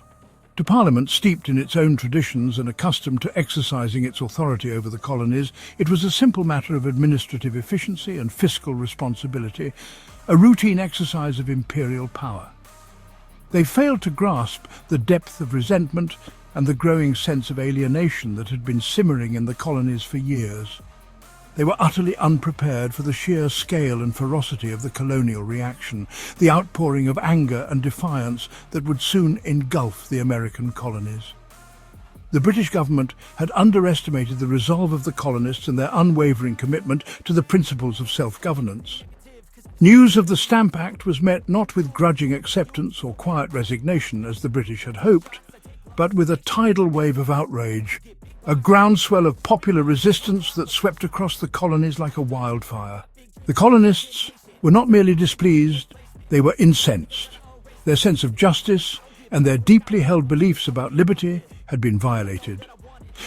To Parliament, steeped in its own traditions and accustomed to exercising its authority over the colonies, it was a simple matter of administrative efficiency and fiscal responsibility, a routine exercise of imperial power. They failed to grasp the depth of resentment and the growing sense of alienation that had been simmering in the colonies for years. They were utterly unprepared for the sheer scale and ferocity of the colonial reaction, the outpouring of anger and defiance that would soon engulf the American colonies. The British government had underestimated the resolve of the colonists and their unwavering commitment to the principles of self-governance. News of the Stamp Act was met not with grudging acceptance or quiet resignation, as the British had hoped, but with a tidal wave of outrage, a groundswell of popular resistance that swept across the colonies like a wildfire. The colonists were not merely displeased, they were incensed. Their sense of justice and their deeply held beliefs about liberty had been violated.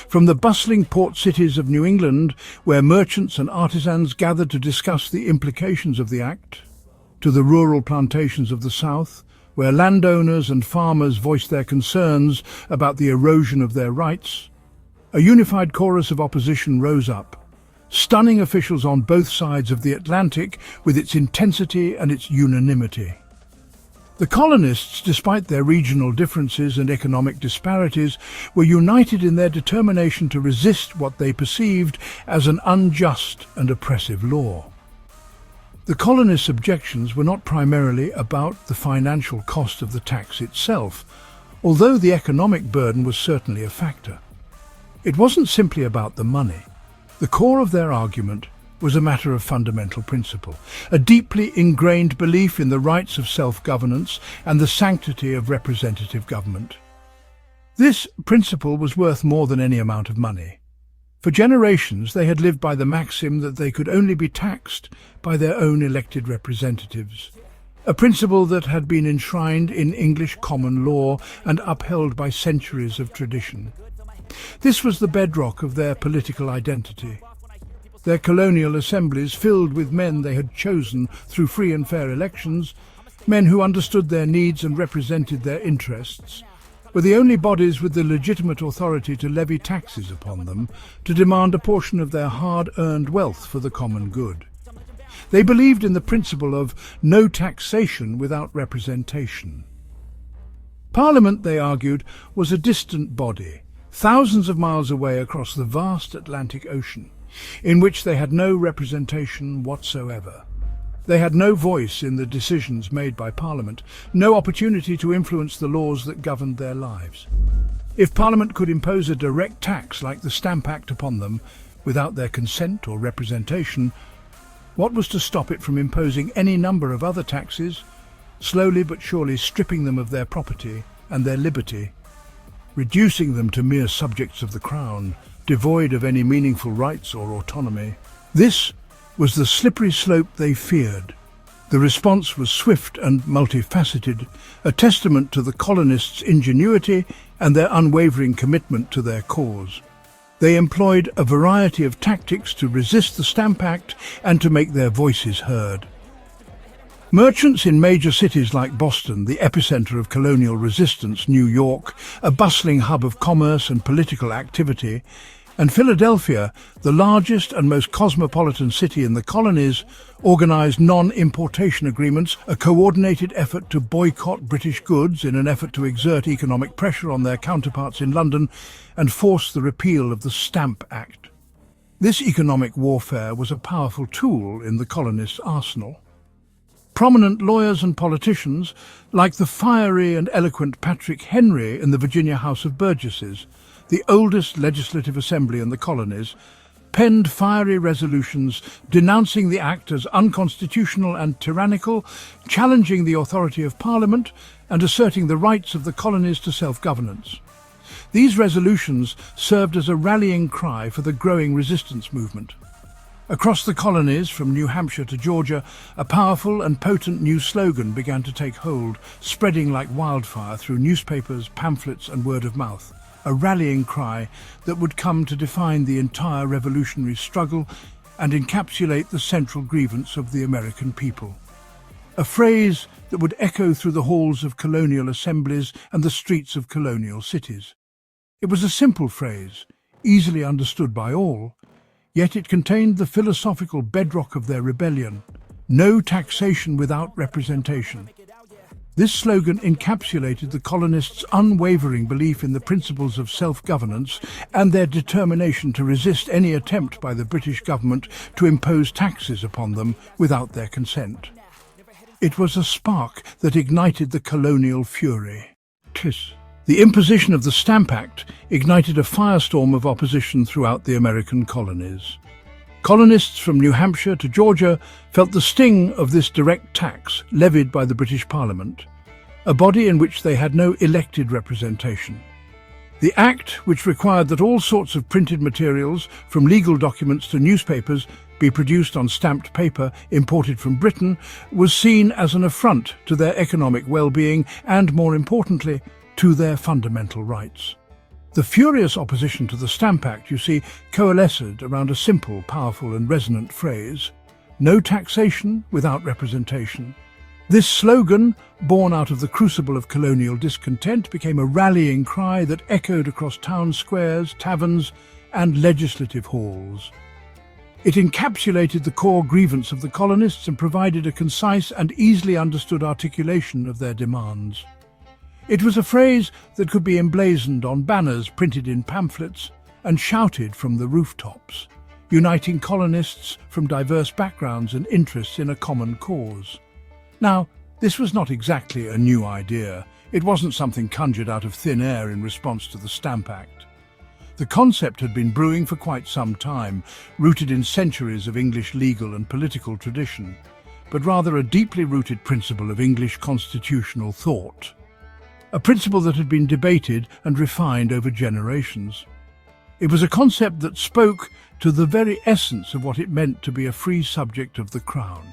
From the bustling port cities of New England, where merchants and artisans gathered to discuss the implications of the Act, to the rural plantations of the South, where landowners and farmers voiced their concerns about the erosion of their rights, a unified chorus of opposition rose up, stunning officials on both sides of the Atlantic with its intensity and its unanimity. The colonists, despite their regional differences and economic disparities, were united in their determination to resist what they perceived as an unjust and oppressive law. The colonists' objections were not primarily about the financial cost of the tax itself, although the economic burden was certainly a factor. It wasn't simply about the money. The core of their argument was a matter of fundamental principle, a deeply ingrained belief in the rights of self-governance and the sanctity of representative government. This principle was worth more than any amount of money. For generations, they had lived by the maxim that they could only be taxed by their own elected representatives, a principle that had been enshrined in English common law and upheld by centuries of tradition. This was the bedrock of their political identity. Their colonial assemblies, filled with men they had chosen through free and fair elections, men who understood their needs and represented their interests, were the only bodies with the legitimate authority to levy taxes upon them, to demand a portion of their hard-earned wealth for the common good. They believed in the principle of no taxation without representation. Parliament, they argued, was a distant body, thousands of miles away across the vast Atlantic Ocean, in which they had no representation whatsoever. They had no voice in the decisions made by Parliament, no opportunity to influence the laws that governed their lives. If Parliament could impose a direct tax like the Stamp Act upon them, without their consent or representation, what was to stop it from imposing any number of other taxes, slowly but surely stripping them of their property and their liberty, reducing them to mere subjects of the Crown, devoid of any meaningful rights or autonomy? This was the slippery slope they feared. The response was swift and multifaceted, a testament to the colonists' ingenuity and their unwavering commitment to their cause. They employed a variety of tactics to resist the Stamp Act and to make their voices heard. Merchants in major cities like Boston, the epicenter of colonial resistance, New York, a bustling hub of commerce and political activity, and Philadelphia, the largest and most cosmopolitan city in the colonies, organized non-importation agreements, a coordinated effort to boycott British goods in an effort to exert economic pressure on their counterparts in London and force the repeal of the Stamp Act. This economic warfare was a powerful tool in the colonists' arsenal. Prominent lawyers and politicians, like the fiery and eloquent Patrick Henry in the Virginia House of Burgesses, the oldest legislative assembly in the colonies, penned fiery resolutions denouncing the act as unconstitutional and tyrannical, challenging the authority of Parliament and asserting the rights of the colonies to self-governance. These resolutions served as a rallying cry for the growing resistance movement. Across the colonies, from New Hampshire to Georgia, a powerful and potent new slogan began to take hold, spreading like wildfire through newspapers, pamphlets and word of mouth. A rallying cry that would come to define the entire revolutionary struggle and encapsulate the central grievance of the American people. A phrase that would echo through the halls of colonial assemblies and the streets of colonial cities. It was a simple phrase, easily understood by all, yet it contained the philosophical bedrock of their rebellion: no taxation without representation. This slogan encapsulated the colonists' unwavering belief in the principles of self-governance and their determination to resist any attempt by the British government to impose taxes upon them without their consent. It was a spark that ignited the colonial fury. The imposition of the Stamp Act ignited a firestorm of opposition throughout the American colonies. Colonists from New Hampshire to Georgia felt the sting of this direct tax levied by the British Parliament, a body in which they had no elected representation. The Act, which required that all sorts of printed materials, from legal documents to newspapers, be produced on stamped paper imported from Britain, was seen as an affront to their economic well-being and, more importantly, to their fundamental rights. The furious opposition to the Stamp Act, you see, coalesced around a simple, powerful and resonant phrase: no taxation without representation. This slogan, born out of the crucible of colonial discontent, became a rallying cry that echoed across town squares, taverns and legislative halls. It encapsulated the core grievance of the colonists and provided a concise and easily understood articulation of their demands. It was a phrase that could be emblazoned on banners printed in pamphlets and shouted from the rooftops, uniting colonists from diverse backgrounds and interests in a common cause. Now, this was not exactly a new idea. It wasn't something conjured out of thin air in response to the Stamp Act. The concept had been brewing for quite some time, rooted in centuries of English legal and political tradition, but rather a deeply rooted principle of English constitutional thought. A principle that had been debated and refined over generations. It was a concept that spoke to the very essence of what it meant to be a free subject of the Crown.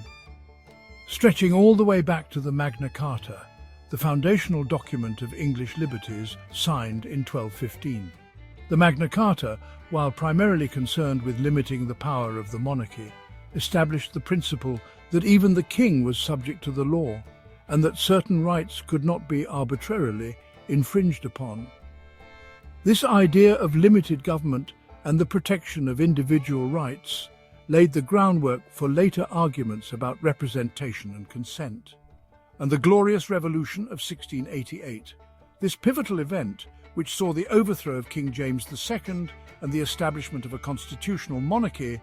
Stretching all the way back to the Magna Carta, the foundational document of English liberties signed in 1215. The Magna Carta, while primarily concerned with limiting the power of the monarchy, established the principle that even the king was subject to the law and that certain rights could not be arbitrarily infringed upon. This idea of limited government and the protection of individual rights laid the groundwork for later arguments about representation and consent. And the Glorious Revolution of 1688. This pivotal event, which saw the overthrow of King James II and the establishment of a constitutional monarchy,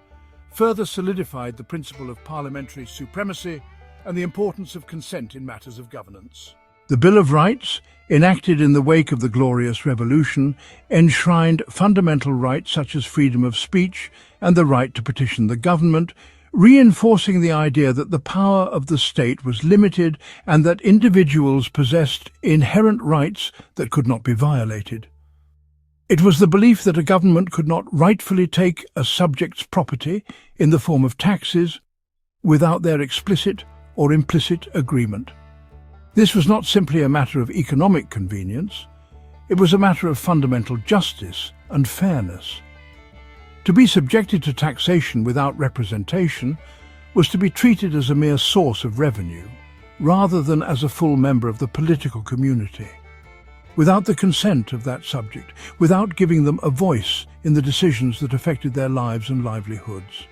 further solidified the principle of parliamentary supremacy and the importance of consent in matters of governance. The Bill of Rights, enacted in the wake of the Glorious Revolution, enshrined fundamental rights such as freedom of speech and the right to petition the government, reinforcing the idea that the power of the state was limited and that individuals possessed inherent rights that could not be violated. It was the belief that a government could not rightfully take a subject's property in the form of taxes without their explicit or implicit agreement. This was not simply a matter of economic convenience, it was a matter of fundamental justice and fairness. To be subjected to taxation without representation was to be treated as a mere source of revenue, rather than as a full member of the political community. Without the consent of that subject, without giving them a voice in the decisions that affected their lives and livelihoods.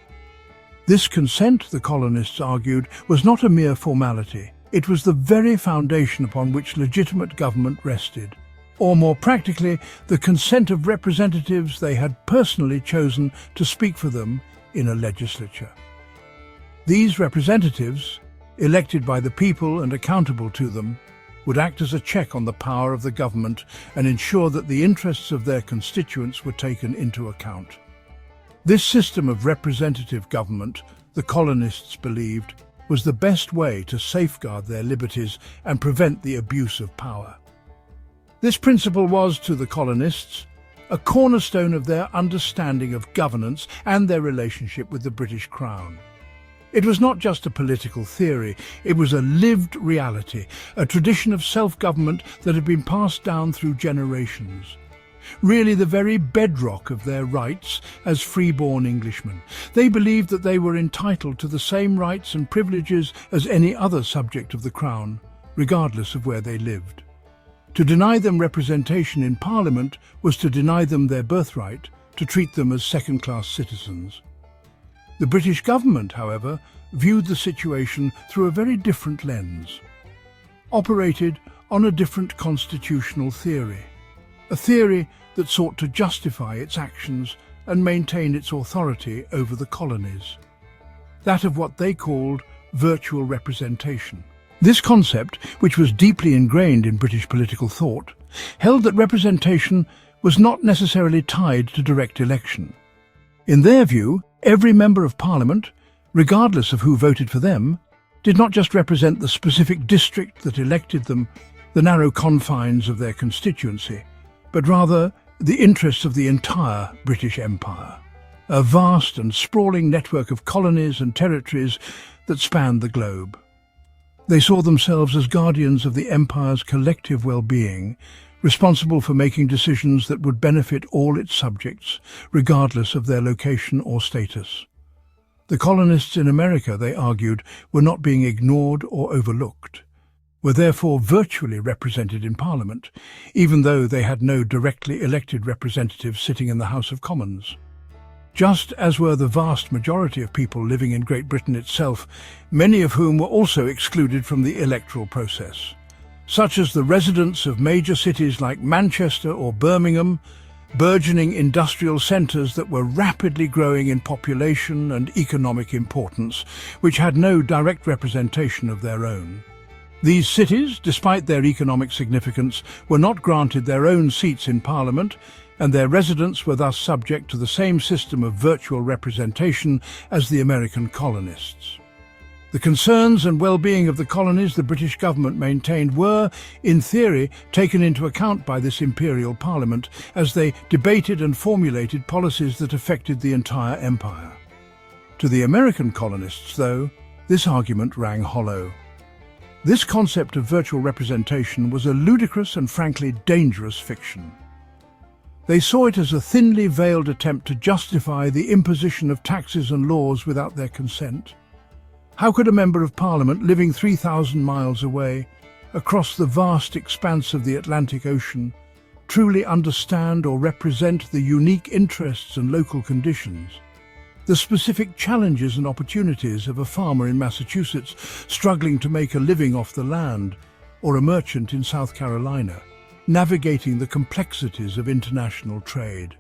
This consent, the colonists argued, was not a mere formality. It was the very foundation upon which legitimate government rested. Or more practically, the consent of representatives they had personally chosen to speak for them in a legislature. These representatives, elected by the people and accountable to them, would act as a check on the power of the government and ensure that the interests of their constituents were taken into account. This system of representative government, the colonists believed, was the best way to safeguard their liberties and prevent the abuse of power. This principle was, to the colonists, a cornerstone of their understanding of governance and their relationship with the British Crown. It was not just a political theory, it was a lived reality, a tradition of self-government that had been passed down through generations. Really the very bedrock of their rights as free-born Englishmen. They believed that they were entitled to the same rights and privileges as any other subject of the Crown, regardless of where they lived. To deny them representation in Parliament was to deny them their birthright, to treat them as second-class citizens. The British government, however, viewed the situation through a very different lens, operated on a different constitutional theory, a theory that sought to justify its actions and maintain its authority over the colonies, that of what they called virtual representation. This concept, which was deeply ingrained in British political thought, held that representation was not necessarily tied to direct election. In their view, every member of Parliament, regardless of who voted for them, did not just represent the specific district that elected them, the narrow confines of their constituency, but rather the interests of the entire British Empire, a vast and sprawling network of colonies and territories that spanned the globe. They saw themselves as guardians of the Empire's collective well-being, responsible for making decisions that would benefit all its subjects, regardless of their location or status. The colonists in America, they argued, were not being ignored or overlooked, were therefore virtually represented in Parliament, even though they had no directly elected representatives sitting in the House of Commons. just as were the vast majority of people living in Great Britain itself, many of whom were also excluded from the electoral process, such as the residents of major cities like Manchester or Birmingham, burgeoning industrial centres that were rapidly growing in population and economic importance, which had no direct representation of their own. These cities, despite their economic significance, were not granted their own seats in Parliament, and their residents were thus subject to the same system of virtual representation as the American colonists. The concerns and well-being of the colonies the British government maintained were, in theory, taken into account by this imperial parliament as they debated and formulated policies that affected the entire empire. To the American colonists, though, this argument rang hollow. This concept of virtual representation was a ludicrous and frankly dangerous fiction. They saw it as a thinly veiled attempt to justify the imposition of taxes and laws without their consent. How could a member of Parliament living 3,000 miles away, across the vast expanse of the Atlantic Ocean, truly understand or represent the unique interests and local conditions, the specific challenges and opportunities of a farmer in Massachusetts struggling to make a living off the land, or a merchant in South Carolina, navigating the complexities of international trade?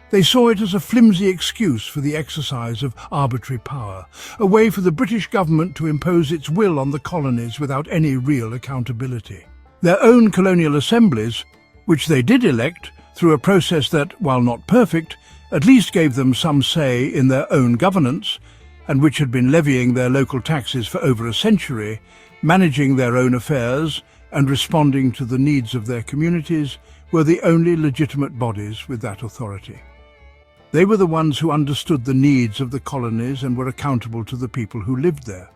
They saw it as a flimsy excuse for the exercise of arbitrary power, a way for the British government to impose its will on the colonies without any real accountability. Their own colonial assemblies, which they did elect through a process that, while not perfect, at least gave them some say in their own governance, and which had been levying their local taxes for over a century, managing their own affairs and responding to the needs of their communities, were the only legitimate bodies with that authority. They were the ones who understood the needs of the colonies and were accountable to the people who lived there.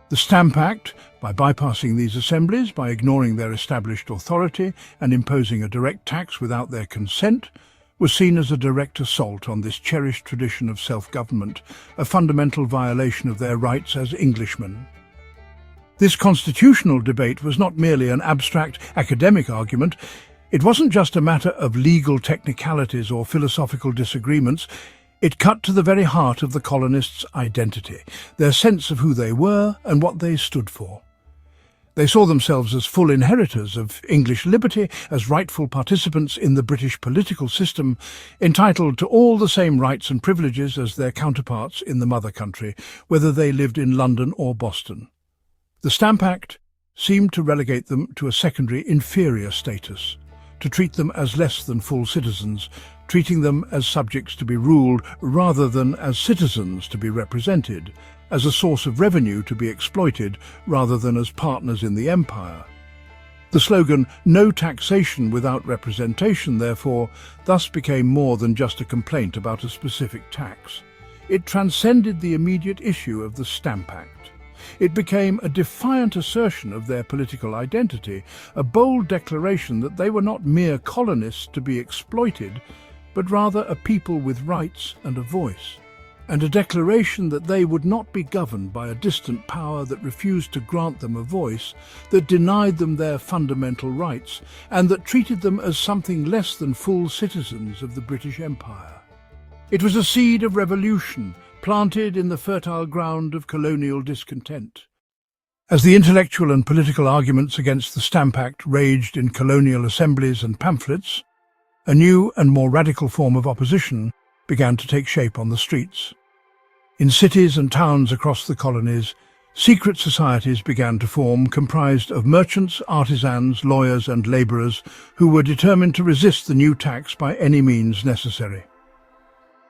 The Stamp Act, by bypassing these assemblies, by ignoring their established authority and imposing a direct tax without their consent, was seen as a direct assault on this cherished tradition of self-government, a fundamental violation of their rights as Englishmen. This constitutional debate was not merely an abstract academic argument. It wasn't just a matter of legal technicalities or philosophical disagreements. It cut to the very heart of the colonists' identity, their sense of who they were and what they stood for. They saw themselves as full inheritors of English liberty, as rightful participants in the British political system, entitled to all the same rights and privileges as their counterparts in the mother country, whether they lived in London or Boston. The Stamp Act seemed to relegate them to a secondary, inferior status, to treat them as less than full citizens, treating them as subjects to be ruled rather than as citizens to be represented, as a source of revenue to be exploited rather than as partners in the empire. The slogan, "No taxation without representation," therefore, thus became more than just a complaint about a specific tax. It transcended the immediate issue of the Stamp Act. It became a defiant assertion of their political identity, a bold declaration that they were not mere colonists to be exploited, but rather a people with rights and a voice, and a declaration that they would not be governed by a distant power that refused to grant them a voice, that denied them their fundamental rights, and that treated them as something less than full citizens of the British Empire. It was a seed of revolution, planted in the fertile ground of colonial discontent. As the intellectual and political arguments against the Stamp Act raged in colonial assemblies and pamphlets, a new and more radical form of opposition began to take shape on the streets. In cities and towns across the colonies, secret societies began to form, comprised of merchants, artisans, lawyers and labourers who were determined to resist the new tax by any means necessary.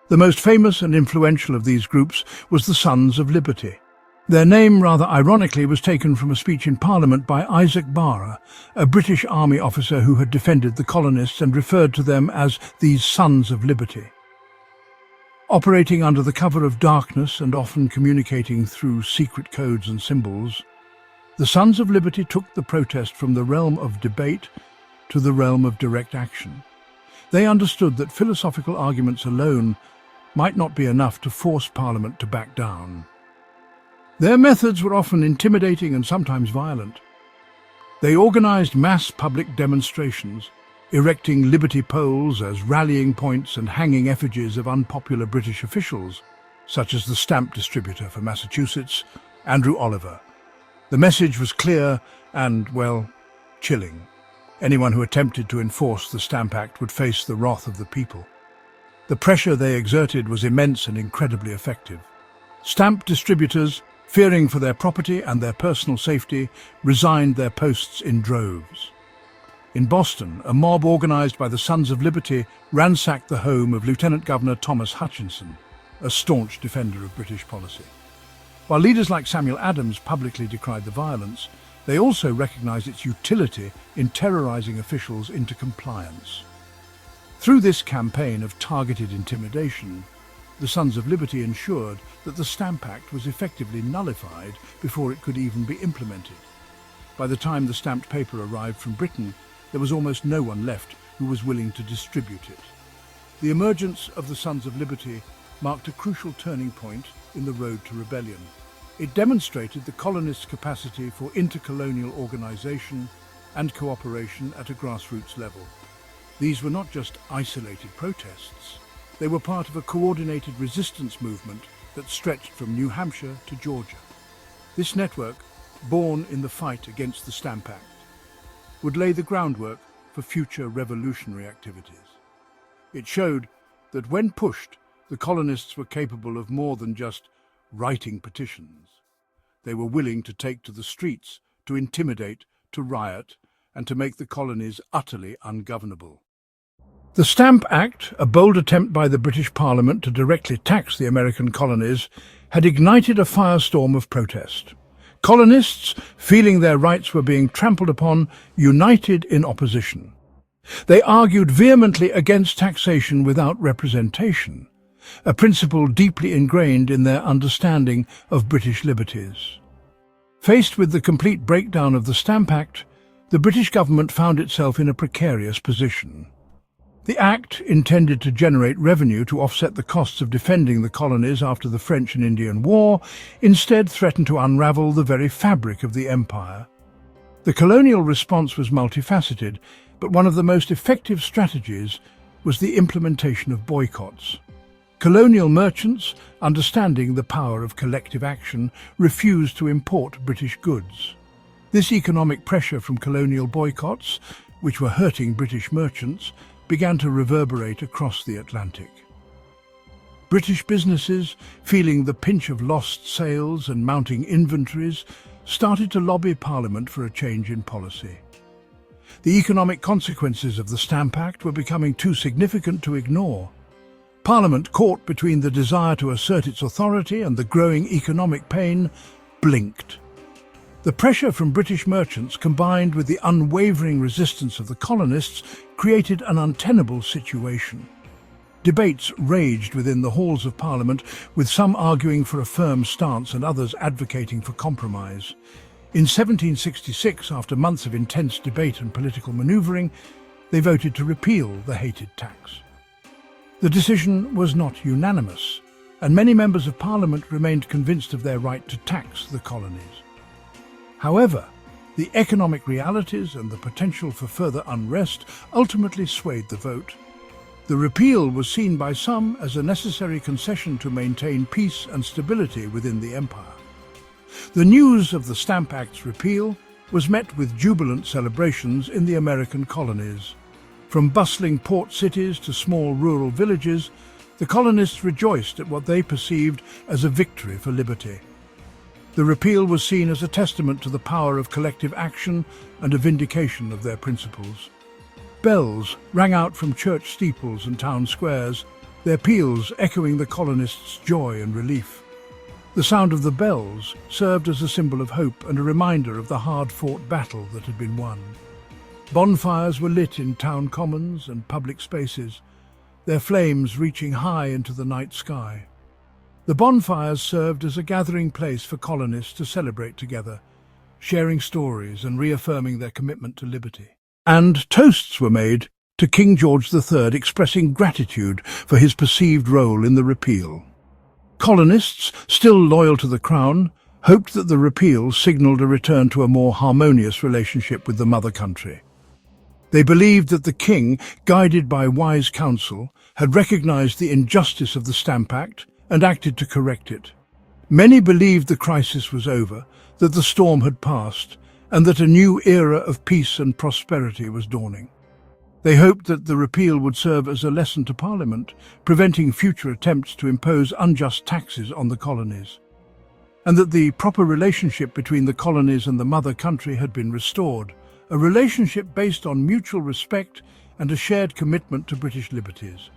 The most famous and influential of these groups was the Sons of Liberty. Their name, rather ironically, was taken from a speech in Parliament by Isaac Barra, a British army officer who had defended the colonists and referred to them as these Sons of Liberty. Operating under the cover of darkness and often communicating through secret codes and symbols, the Sons of Liberty took the protest from the realm of debate to the realm of direct action. They understood that philosophical arguments alone might not be enough to force Parliament to back down. Their methods were often intimidating and sometimes violent. They organised mass public demonstrations, erecting liberty poles as rallying points and hanging effigies of unpopular British officials, such as the stamp distributor for Massachusetts, Andrew Oliver. The message was clear and, well, chilling. Anyone who attempted to enforce the Stamp Act would face the wrath of the people. The pressure they exerted was immense and incredibly effective. Stamp distributors, fearing for their property and their personal safety, resigned their posts in droves. In Boston, a mob organized by the Sons of Liberty ransacked the home of Lieutenant Governor Thomas Hutchinson, a staunch defender of British policy. While leaders like Samuel Adams publicly decried the violence, they also recognized its utility in terrorizing officials into compliance. Through this campaign of targeted intimidation, the Sons of Liberty ensured that the Stamp Act was effectively nullified before it could even be implemented. By the time the stamped paper arrived from Britain, there was almost no one left who was willing to distribute it. The emergence of the Sons of Liberty marked a crucial turning point in the road to rebellion. It demonstrated the colonists' capacity for intercolonial organization and cooperation at a grassroots level. These were not just isolated protests. They were part of a coordinated resistance movement that stretched from New Hampshire to Georgia. This network, born in the fight against the Stamp Act, would lay the groundwork for future revolutionary activities. It showed that when pushed, the colonists were capable of more than just writing petitions. They were willing to take to the streets, to intimidate, to riot, and to make the colonies utterly ungovernable. The Stamp Act, a bold attempt by the British Parliament to directly tax the American colonies, had ignited a firestorm of protest. Colonists, feeling their rights were being trampled upon, united in opposition. They argued vehemently against taxation without representation, a principle deeply ingrained in their understanding of British liberties. Faced with the complete breakdown of the Stamp Act, the British government found itself in a precarious position. The Act, intended to generate revenue to offset the costs of defending the colonies after the French and Indian War, instead threatened to unravel the very fabric of the empire. The colonial response was multifaceted, but one of the most effective strategies was the implementation of boycotts. Colonial merchants, understanding the power of collective action, refused to import British goods. This economic pressure from colonial boycotts, which were hurting British merchants, began to reverberate across the Atlantic. British businesses, feeling the pinch of lost sales and mounting inventories, started to lobby Parliament for a change in policy. The economic consequences of the Stamp Act were becoming too significant to ignore. Parliament, caught between the desire to assert its authority and the growing economic pain, blinked. The pressure from British merchants, combined with the unwavering resistance of the colonists, created an untenable situation. Debates raged within the halls of Parliament, with some arguing for a firm stance and others advocating for compromise. In 1766, after months of intense debate and political manoeuvring, they voted to repeal the hated tax. The decision was not unanimous, and many members of Parliament remained convinced of their right to tax the colonies. However, the economic realities and the potential for further unrest ultimately swayed the vote. The repeal was seen by some as a necessary concession to maintain peace and stability within the empire. The news of the Stamp Act's repeal was met with jubilant celebrations in the American colonies. From bustling port cities to small rural villages, the colonists rejoiced at what they perceived as a victory for liberty. The repeal was seen as a testament to the power of collective action and a vindication of their principles. Bells rang out from church steeples and town squares, their peals echoing the colonists' joy and relief. The sound of the bells served as a symbol of hope and a reminder of the hard-fought battle that had been won. Bonfires were lit in town commons and public spaces, their flames reaching high into the night sky. The bonfires served as a gathering place for colonists to celebrate together, sharing stories and reaffirming their commitment to liberty. And toasts were made to King George III, expressing gratitude for his perceived role in the repeal. Colonists, still loyal to the Crown, hoped that the repeal signalled a return to a more harmonious relationship with the mother country. They believed that the king, guided by wise counsel, had recognized the injustice of the Stamp Act and acted to correct it. Many believed the crisis was over, that the storm had passed, and that a new era of peace and prosperity was dawning. They hoped that the repeal would serve as a lesson to Parliament, preventing future attempts to impose unjust taxes on the colonies, and that the proper relationship between the colonies and the mother country had been restored, a relationship based on mutual respect and a shared commitment to British liberties.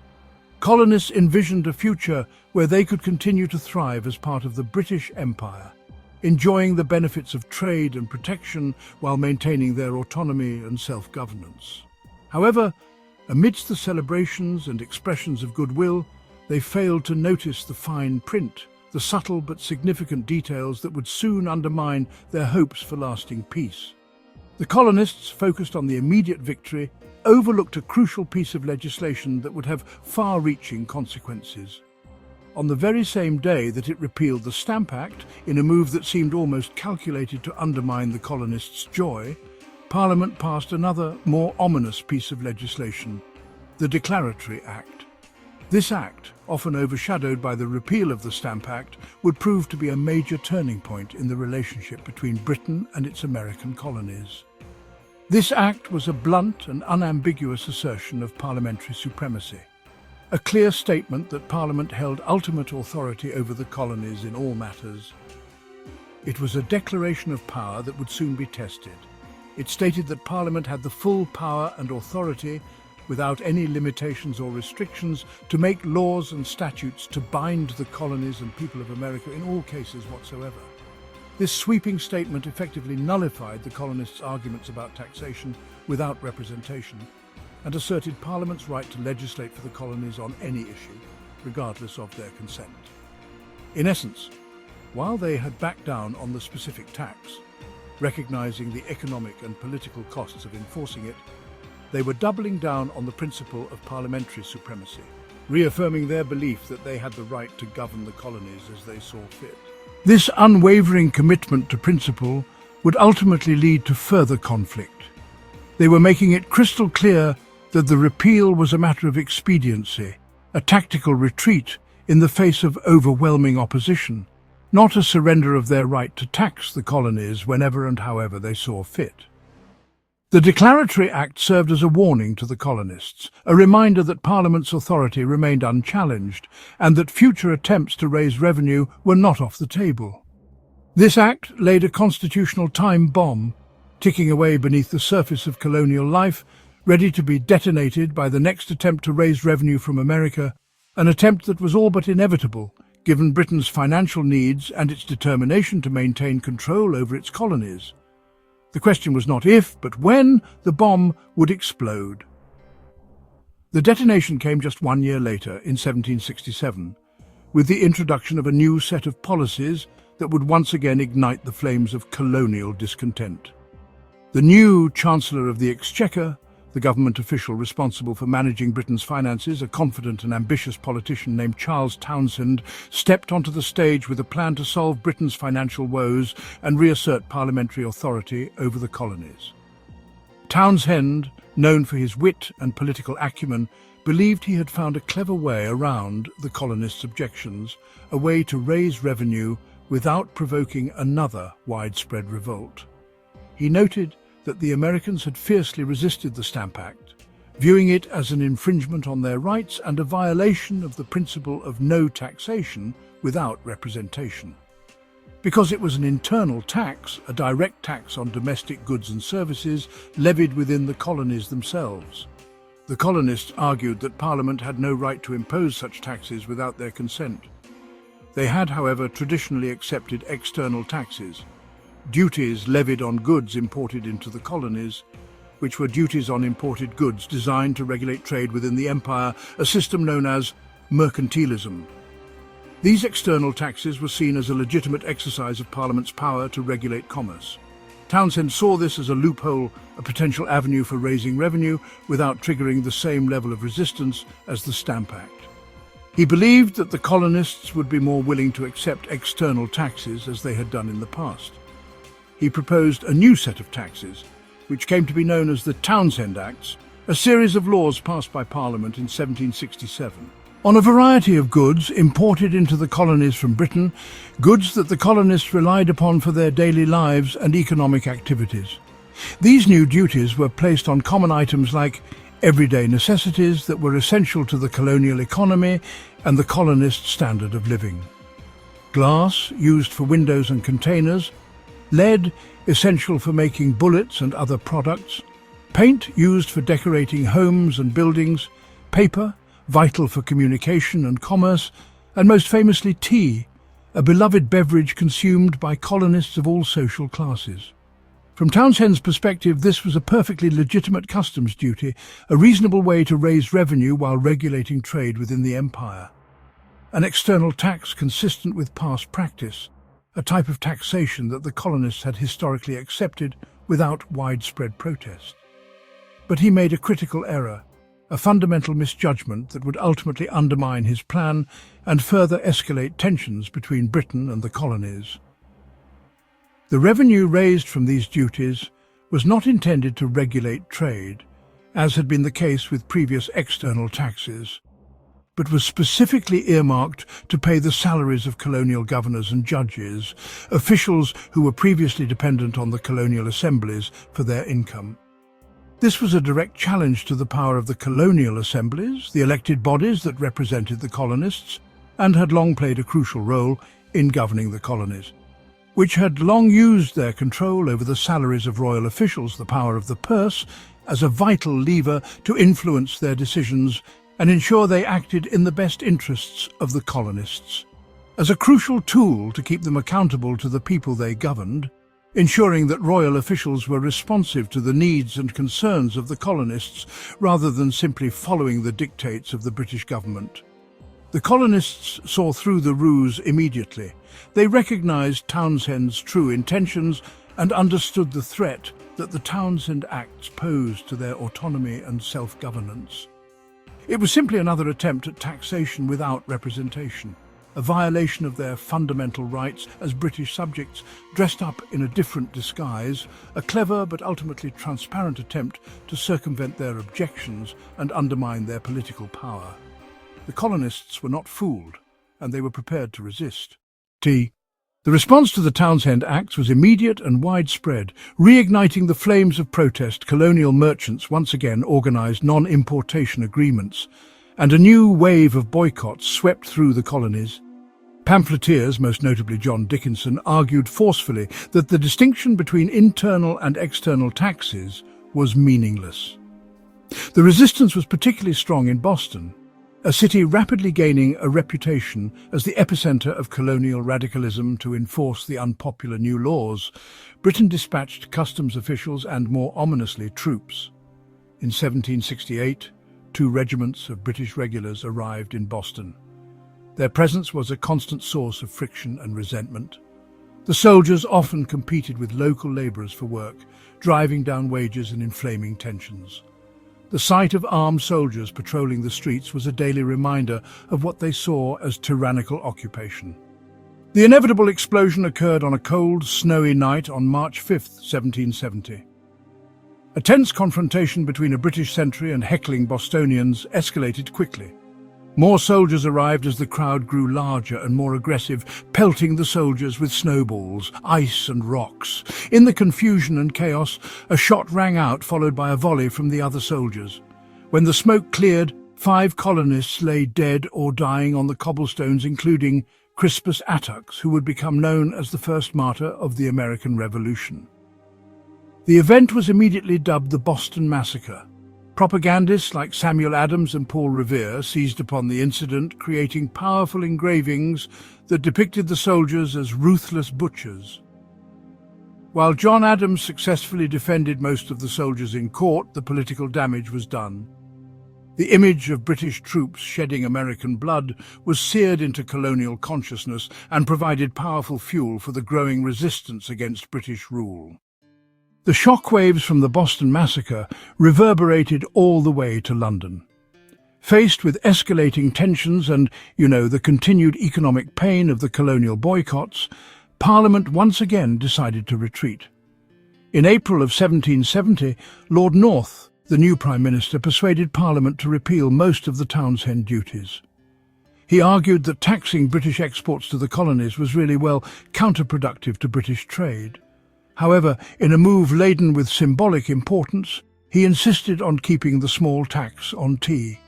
Colonists envisioned a future where they could continue to thrive as part of the British Empire, enjoying the benefits of trade and protection while maintaining their autonomy and self-governance. However, amidst the celebrations and expressions of goodwill, they failed to notice the fine print, the subtle but significant details that would soon undermine their hopes for lasting peace. The colonists, focused on the immediate victory, overlooked a crucial piece of legislation that would have far-reaching consequences. On the very same day that it repealed the Stamp Act, in a move that seemed almost calculated to undermine the colonists' joy, Parliament passed another, more ominous piece of legislation, the Declaratory Act. This act, often overshadowed by the repeal of the Stamp Act, would prove to be a major turning point in the relationship between Britain and its American colonies. This act was a blunt and unambiguous assertion of parliamentary supremacy, a clear statement that Parliament held ultimate authority over the colonies in all matters. It was a declaration of power that would soon be tested. It stated that Parliament had the full power and authority, without any limitations or restrictions, to make laws and statutes to bind the colonies and people of America in all cases whatsoever. This sweeping statement effectively nullified the colonists' arguments about taxation without representation and asserted Parliament's right to legislate for the colonies on any issue, regardless of their consent. In essence, while they had backed down on the specific tax, recognizing the economic and political costs of enforcing it, they were doubling down on the principle of parliamentary supremacy, reaffirming their belief that they had the right to govern the colonies as they saw fit. This unwavering commitment to principle would ultimately lead to further conflict. They were making it crystal clear that the repeal was a matter of expediency, a tactical retreat in the face of overwhelming opposition, not a surrender of their right to tax the colonies whenever and however they saw fit. The Declaratory Act served as a warning to the colonists, a reminder that Parliament's authority remained unchallenged and that future attempts to raise revenue were not off the table. This act laid a constitutional time bomb, ticking away beneath the surface of colonial life, ready to be detonated by the next attempt to raise revenue from America, an attempt that was all but inevitable, given Britain's financial needs and its determination to maintain control over its colonies. The question was not if, but when the bomb would explode. The detonation came just 1 year later, in 1767, with the introduction of a new set of policies that would once again ignite the flames of colonial discontent. The new Chancellor of the Exchequer, the government official responsible for managing Britain's finances, a confident and ambitious politician named Charles Townshend, stepped onto the stage with a plan to solve Britain's financial woes and reassert parliamentary authority over the colonies. Townshend, known for his wit and political acumen, believed he had found a clever way around the colonists' objections, a way to raise revenue without provoking another widespread revolt. He noted that the Americans had fiercely resisted the Stamp Act, viewing it as an infringement on their rights and a violation of the principle of no taxation without representation. Because it was an internal tax, a direct tax on domestic goods and services levied within the colonies themselves. The colonists argued that Parliament had no right to impose such taxes without their consent. They had, however, traditionally accepted external taxes, duties levied on goods imported into the colonies, which were duties on imported goods designed to regulate trade within the empire, a system known as mercantilism. These external taxes were seen as a legitimate exercise of Parliament's power to regulate commerce. Townshend saw this as a loophole, a potential avenue for raising revenue without triggering the same level of resistance as the Stamp Act. He believed that the colonists would be more willing to accept external taxes as they had done in the past. He proposed a new set of taxes, which came to be known as the Townshend Acts, a series of laws passed by Parliament in 1767. On a variety of goods imported into the colonies from Britain, goods that the colonists relied upon for their daily lives and economic activities. These new duties were placed on common items like everyday necessities that were essential to the colonial economy and the colonists' standard of living. Glass, used for windows and containers, lead, essential for making bullets and other products, paint, used for decorating homes and buildings, paper, vital for communication and commerce, and most famously tea, a beloved beverage consumed by colonists of all social classes. From Townshend's perspective, this was a perfectly legitimate customs duty, a reasonable way to raise revenue while regulating trade within the empire. An external tax consistent with past practice, a type of taxation that the colonists had historically accepted without widespread protest. But he made a critical error, a fundamental misjudgment that would ultimately undermine his plan and further escalate tensions between Britain and the colonies. The revenue raised from these duties was not intended to regulate trade, as had been the case with previous external taxes, but was specifically earmarked to pay the salaries of colonial governors and judges, officials who were previously dependent on the colonial assemblies for their income. This was a direct challenge to the power of the colonial assemblies, the elected bodies that represented the colonists, and had long played a crucial role in governing the colonies, which had long used their control over the salaries of royal officials, the power of the purse, as a vital lever to influence their decisions and ensure they acted in the best interests of the colonists. As a crucial tool to keep them accountable to the people they governed, ensuring that royal officials were responsive to the needs and concerns of the colonists rather than simply following the dictates of the British government. The colonists saw through the ruse immediately. They recognized Townshend's true intentions and understood the threat that the Townshend Acts posed to their autonomy and self-governance. It was simply another attempt at taxation without representation, a violation of their fundamental rights as British subjects dressed up in a different disguise, a clever but ultimately transparent attempt to circumvent their objections and undermine their political power. The colonists were not fooled, and they were prepared to resist. The response to the Townshend Acts was immediate and widespread. Reigniting the flames of protest, colonial merchants once again organized non-importation agreements, and a new wave of boycotts swept through the colonies. Pamphleteers, most notably John Dickinson, argued forcefully that the distinction between internal and external taxes was meaningless. The resistance was particularly strong in Boston, a city rapidly gaining a reputation as the epicenter of colonial radicalism. To enforce the unpopular new laws, Britain dispatched customs officials and, more ominously, troops. In 1768, 2 regiments of British regulars arrived in Boston. Their presence was a constant source of friction and resentment. The soldiers often competed with local labourers for work, driving down wages and inflaming tensions. The sight of armed soldiers patrolling the streets was a daily reminder of what they saw as tyrannical occupation. The inevitable explosion occurred on a cold, snowy night on March 5, 1770. A tense confrontation between a British sentry and heckling Bostonians escalated quickly. More soldiers arrived as the crowd grew larger and more aggressive, pelting the soldiers with snowballs, ice and rocks. In the confusion and chaos, a shot rang out, followed by a volley from the other soldiers. When the smoke cleared, 5 colonists lay dead or dying on the cobblestones, including Crispus Attucks, who would become known as the first martyr of the American Revolution. The event was immediately dubbed the Boston Massacre. Propagandists like Samuel Adams and Paul Revere seized upon the incident, creating powerful engravings that depicted the soldiers as ruthless butchers. While John Adams successfully defended most of the soldiers in court, the political damage was done. The image of British troops shedding American blood was seared into colonial consciousness and provided powerful fuel for the growing resistance against British rule. The shockwaves from the Boston Massacre reverberated all the way to London. Faced with escalating tensions and, the continued economic pain of the colonial boycotts, Parliament once again decided to retreat. In April of 1770, Lord North, the new Prime Minister, persuaded Parliament to repeal most of the Townshend duties. He argued that taxing British exports to the colonies was really, counterproductive to British trade. However, in a move laden with symbolic importance, he insisted on keeping the small tax on tea.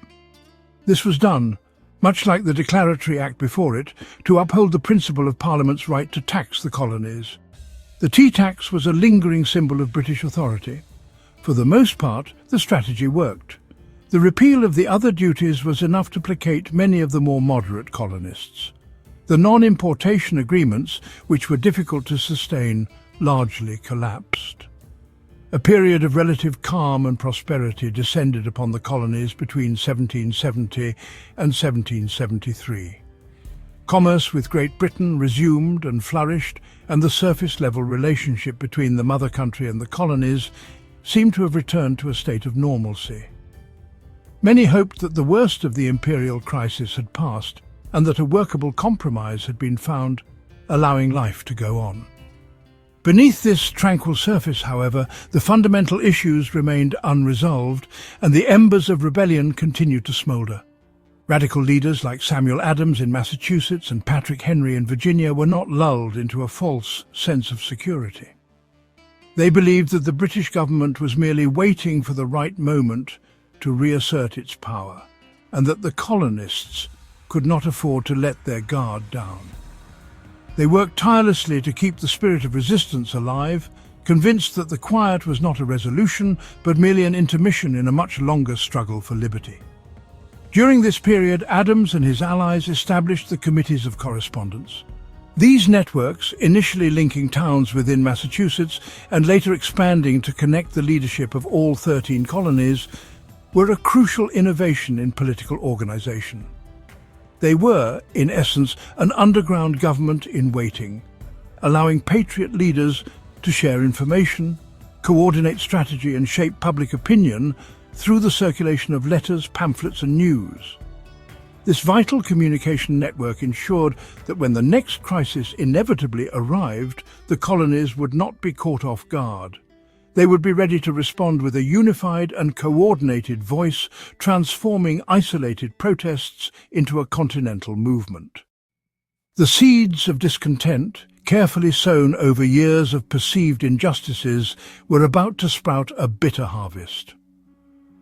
This was done, much like the Declaratory Act before it, to uphold the principle of Parliament's right to tax the colonies. The tea tax was a lingering symbol of British authority. For the most part, the strategy worked. The repeal of the other duties was enough to placate many of the more moderate colonists. The non-importation agreements, which were difficult to sustain, largely collapsed. A period of relative calm and prosperity descended upon the colonies between 1770 and 1773. Commerce with Great Britain resumed and flourished, and the surface-level relationship between the mother country and the colonies seemed to have returned to a state of normalcy. Many hoped that the worst of the imperial crisis had passed and that a workable compromise had been found, allowing life to go on. Beneath this tranquil surface, however, the fundamental issues remained unresolved, and the embers of rebellion continued to smoulder. Radical leaders like Samuel Adams in Massachusetts and Patrick Henry in Virginia were not lulled into a false sense of security. They believed that the British government was merely waiting for the right moment to reassert its power, and that the colonists could not afford to let their guard down. They worked tirelessly to keep the spirit of resistance alive, convinced that the quiet was not a resolution, but merely an intermission in a much longer struggle for liberty. During this period, Adams and his allies established the Committees of Correspondence. These networks, initially linking towns within Massachusetts and later expanding to connect the leadership of all 13 colonies, were a crucial innovation in political organization. They were, in essence, an underground government in waiting, allowing patriot leaders to share information, coordinate strategy and shape public opinion through the circulation of letters, pamphlets and news. This vital communication network ensured that when the next crisis inevitably arrived, the colonies would not be caught off guard. They would be ready to respond with a unified and coordinated voice, transforming isolated protests into a continental movement. The seeds of discontent, carefully sown over years of perceived injustices, were about to sprout a bitter harvest.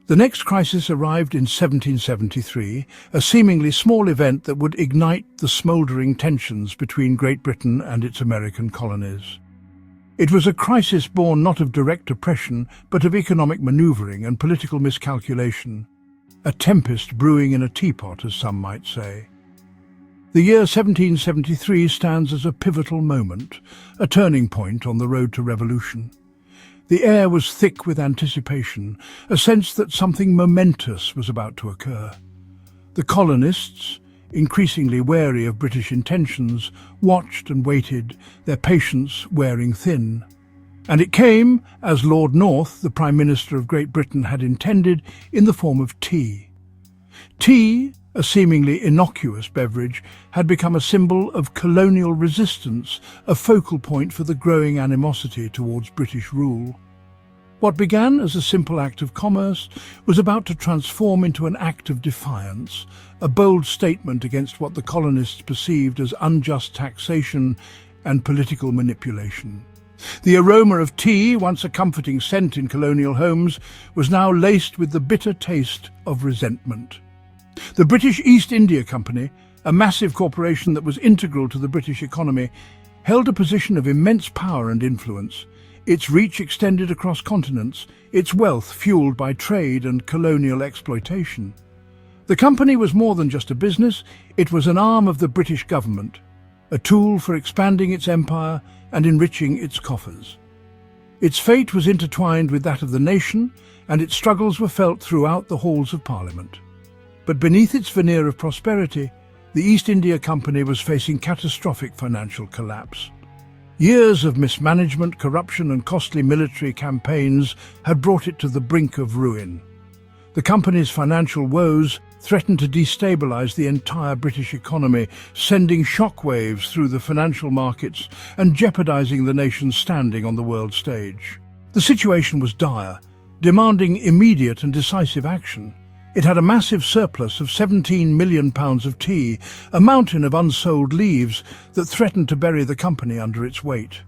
The next crisis arrived in 1773, a seemingly small event that would ignite the smouldering tensions between Great Britain and its American colonies. It was a crisis born not of direct oppression, but of economic maneuvering and political miscalculation. A tempest brewing in a teapot, as some might say. The year 1773 stands as a pivotal moment, a turning point on the road to revolution. The air was thick with anticipation, a sense that something momentous was about to occur. The colonists, increasingly wary of British intentions, watched and waited, their patience wearing thin. And it came, as Lord North, the Prime Minister of Great Britain, had intended, in the form of tea. Tea, a seemingly innocuous beverage, had become a symbol of colonial resistance, a focal point for the growing animosity towards British rule. What began as a simple act of commerce was about to transform into an act of defiance, a bold statement against what the colonists perceived as unjust taxation and political manipulation. The aroma of tea, once a comforting scent in colonial homes, was now laced with the bitter taste of resentment. The British East India Company, a massive corporation that was integral to the British economy, held a position of immense power and influence. Its reach extended across continents, its wealth fueled by trade and colonial exploitation. The company was more than just a business, it was an arm of the British government, a tool for expanding its empire and enriching its coffers. Its fate was intertwined with that of the nation, and its struggles were felt throughout the halls of Parliament. But beneath its veneer of prosperity, the East India Company was facing catastrophic financial collapse. Years of mismanagement, corruption and costly military campaigns had brought it to the brink of ruin. The company's financial woes threatened to destabilize the entire British economy, sending shockwaves through the financial markets and jeopardizing the nation's standing on the world stage. The situation was dire, demanding immediate and decisive action. It had a massive surplus of £17 million of tea, a mountain of unsold leaves that threatened to bury the company under its weight.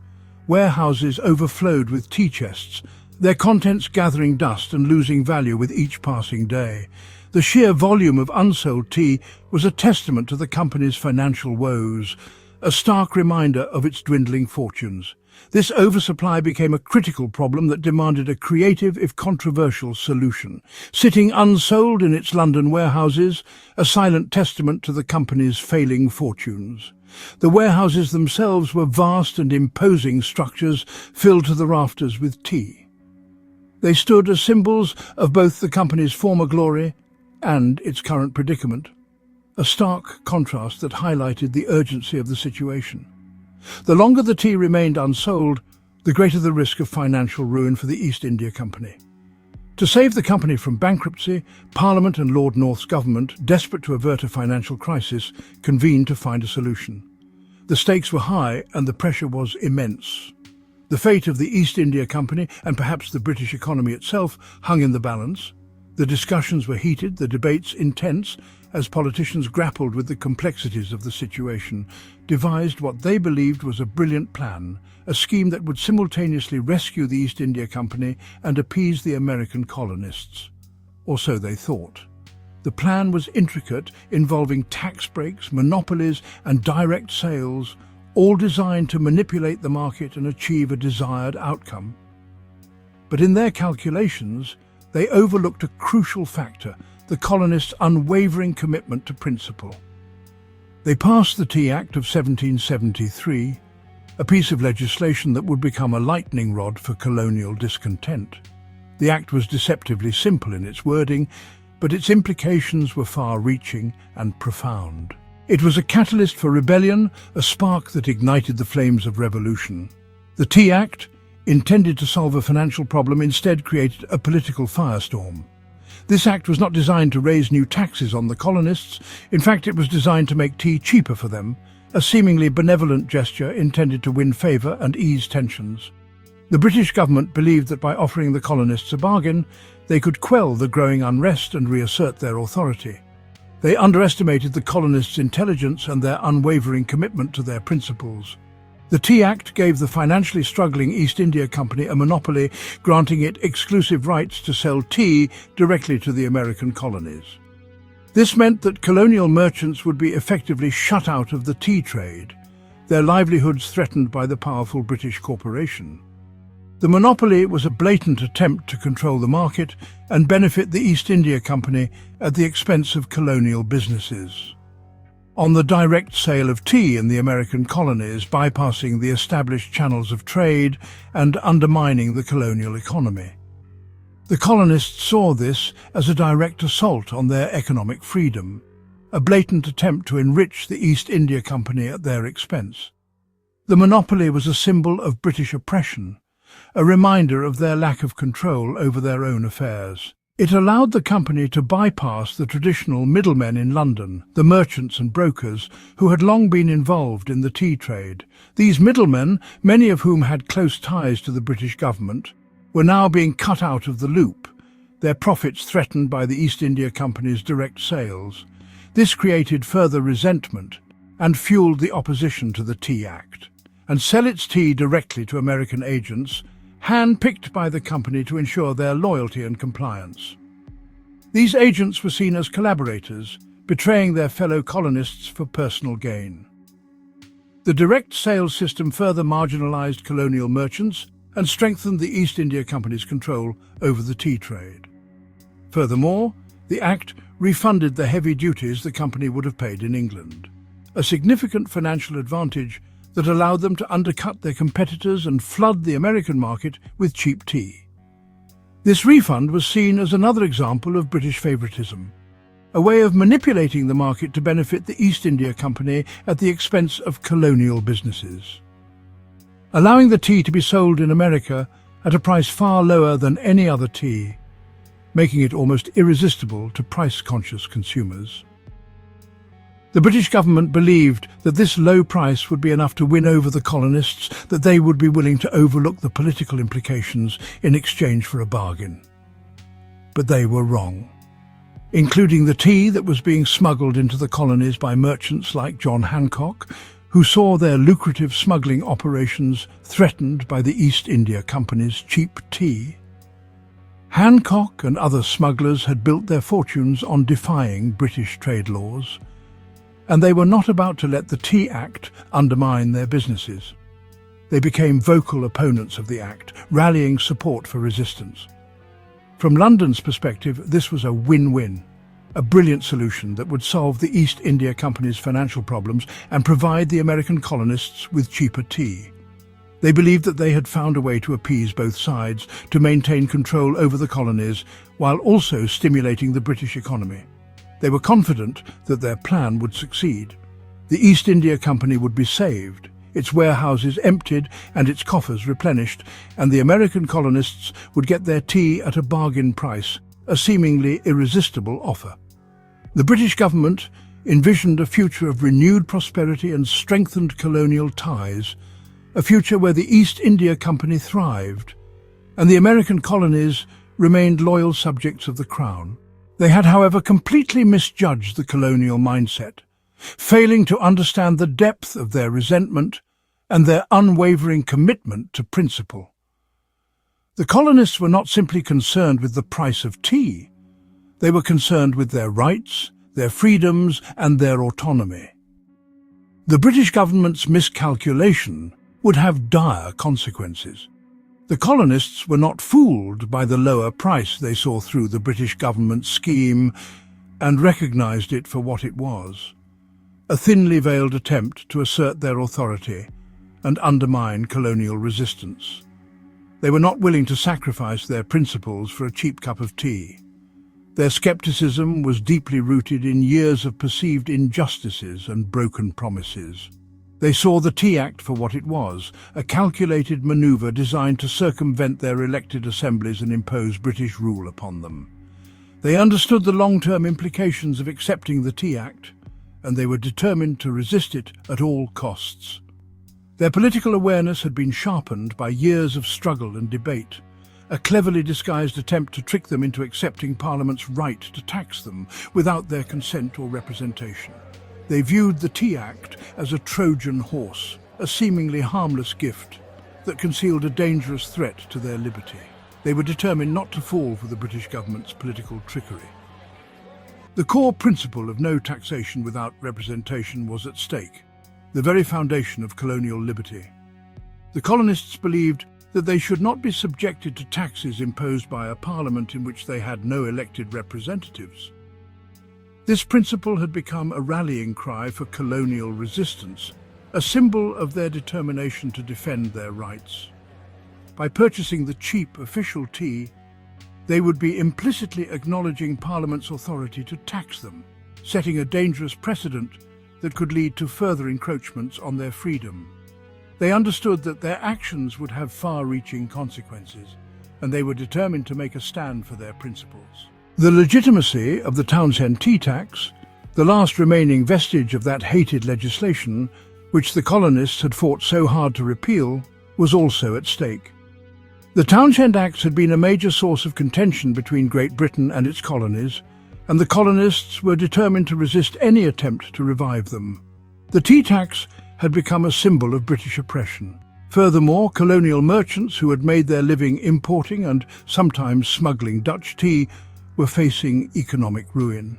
Warehouses overflowed with tea chests, their contents gathering dust and losing value with each passing day. The sheer volume of unsold tea was a testament to the company's financial woes, a stark reminder of its dwindling fortunes. This oversupply became a critical problem that demanded a creative, if controversial, solution. Sitting unsold in its London warehouses, a silent testament to the company's failing fortunes. The warehouses themselves were vast and imposing structures filled to the rafters with tea. They stood as symbols of both the company's former glory and its current predicament, a stark contrast that highlighted the urgency of the situation. The longer the tea remained unsold, the greater the risk of financial ruin for the East India Company. To save the company from bankruptcy, Parliament and Lord North's government, desperate to avert a financial crisis, convened to find a solution. The stakes were high and the pressure was immense. The fate of the East India Company, and perhaps the British economy itself, hung in the balance. The discussions were heated, the debates intense, as politicians grappled with the complexities of the situation, devised what they believed was a brilliant plan, a scheme that would simultaneously rescue the East India Company and appease the American colonists. Or so they thought. The plan was intricate, involving tax breaks, monopolies, and direct sales, all designed to manipulate the market and achieve a desired outcome. But in their calculations, they overlooked a crucial factor: the colonists' unwavering commitment to principle. They passed the Tea Act of 1773, a piece of legislation that would become a lightning rod for colonial discontent. The act was deceptively simple in its wording, but its implications were far-reaching and profound. It was a catalyst for rebellion, a spark that ignited the flames of revolution. The Tea Act, intended to solve a financial problem, instead created a political firestorm. This act was not designed to raise new taxes on the colonists. In fact, it was designed to make tea cheaper for them, a seemingly benevolent gesture intended to win favour and ease tensions. The British government believed that by offering the colonists a bargain, they could quell the growing unrest and reassert their authority. They underestimated the colonists' intelligence and their unwavering commitment to their principles. The Tea Act gave the financially struggling East India Company a monopoly, granting it exclusive rights to sell tea directly to the American colonies. This meant that colonial merchants would be effectively shut out of the tea trade, their livelihoods threatened by the powerful British corporation. The monopoly was a blatant attempt to control the market and benefit the East India Company at the expense of colonial businesses. On the direct sale of tea in the American colonies, bypassing the established channels of trade and undermining the colonial economy. The colonists saw this as a direct assault on their economic freedom, a blatant attempt to enrich the East India Company at their expense. The monopoly was a symbol of British oppression, a reminder of their lack of control over their own affairs. It allowed the company to bypass the traditional middlemen in London, the merchants and brokers who had long been involved in the tea trade. These middlemen, many of whom had close ties to the British government, were now being cut out of the loop, their profits threatened by the East India Company's direct sales. This created further resentment and fueled the opposition to the Tea Act, and sell its tea directly to American agents, hand-picked by the company to ensure their loyalty and compliance. These agents were seen as collaborators, betraying their fellow colonists for personal gain. The direct sales system further marginalized colonial merchants and strengthened the East India Company's control over the tea trade. Furthermore, the Act refunded the heavy duties the company would have paid in England, a significant financial advantage that allowed them to undercut their competitors and flood the American market with cheap tea. This refund was seen as another example of British favouritism, a way of manipulating the market to benefit the East India Company at the expense of colonial businesses, allowing the tea to be sold in America at a price far lower than any other tea, making it almost irresistible to price-conscious consumers. The British government believed that this low price would be enough to win over the colonists, that they would be willing to overlook the political implications in exchange for a bargain. But they were wrong, including the tea that was being smuggled into the colonies by merchants like John Hancock, who saw their lucrative smuggling operations threatened by the East India Company's cheap tea. Hancock and other smugglers had built their fortunes on defying British trade laws, and they were not about to let the Tea Act undermine their businesses. They became vocal opponents of the Act, rallying support for resistance. From London's perspective, this was a win-win, a brilliant solution that would solve the East India Company's financial problems and provide the American colonists with cheaper tea. They believed that they had found a way to appease both sides, to maintain control over the colonies, while also stimulating the British economy. They were confident that their plan would succeed. The East India Company would be saved, its warehouses emptied and its coffers replenished, and the American colonists would get their tea at a bargain price, a seemingly irresistible offer. The British government envisioned a future of renewed prosperity and strengthened colonial ties, a future where the East India Company thrived, and the American colonies remained loyal subjects of the Crown. They had, however, completely misjudged the colonial mindset, failing to understand the depth of their resentment and their unwavering commitment to principle. The colonists were not simply concerned with the price of tea. They were concerned with their rights, their freedoms, and their autonomy. The British government's miscalculation would have dire consequences. The colonists were not fooled by the lower price. They saw through the British government's scheme and recognized it for what it was: a thinly veiled attempt to assert their authority and undermine colonial resistance. They were not willing to sacrifice their principles for a cheap cup of tea. Their skepticism was deeply rooted in years of perceived injustices and broken promises. They saw the Tea Act for what it was, a calculated maneuver designed to circumvent their elected assemblies and impose British rule upon them. They understood the long-term implications of accepting the Tea Act, and they were determined to resist it at all costs. Their political awareness had been sharpened by years of struggle and debate, a cleverly disguised attempt to trick them into accepting Parliament's right to tax them without their consent or representation. They viewed the Tea Act as a Trojan horse, a seemingly harmless gift that concealed a dangerous threat to their liberty. They were determined not to fall for the British government's political trickery. The core principle of no taxation without representation was at stake, the very foundation of colonial liberty. The colonists believed that they should not be subjected to taxes imposed by a parliament in which they had no elected representatives. This principle had become a rallying cry for colonial resistance, a symbol of their determination to defend their rights. By purchasing the cheap official tea, they would be implicitly acknowledging Parliament's authority to tax them, setting a dangerous precedent that could lead to further encroachments on their freedom. They understood that their actions would have far-reaching consequences, and they were determined to make a stand for their principles. The legitimacy of the Townshend tea tax, the last remaining vestige of that hated legislation, which the colonists had fought so hard to repeal, was also at stake. The Townshend Acts had been a major source of contention between Great Britain and its colonies, and the colonists were determined to resist any attempt to revive them. The tea tax had become a symbol of British oppression. Furthermore, colonial merchants who had made their living importing and sometimes smuggling Dutch tea were facing economic ruin.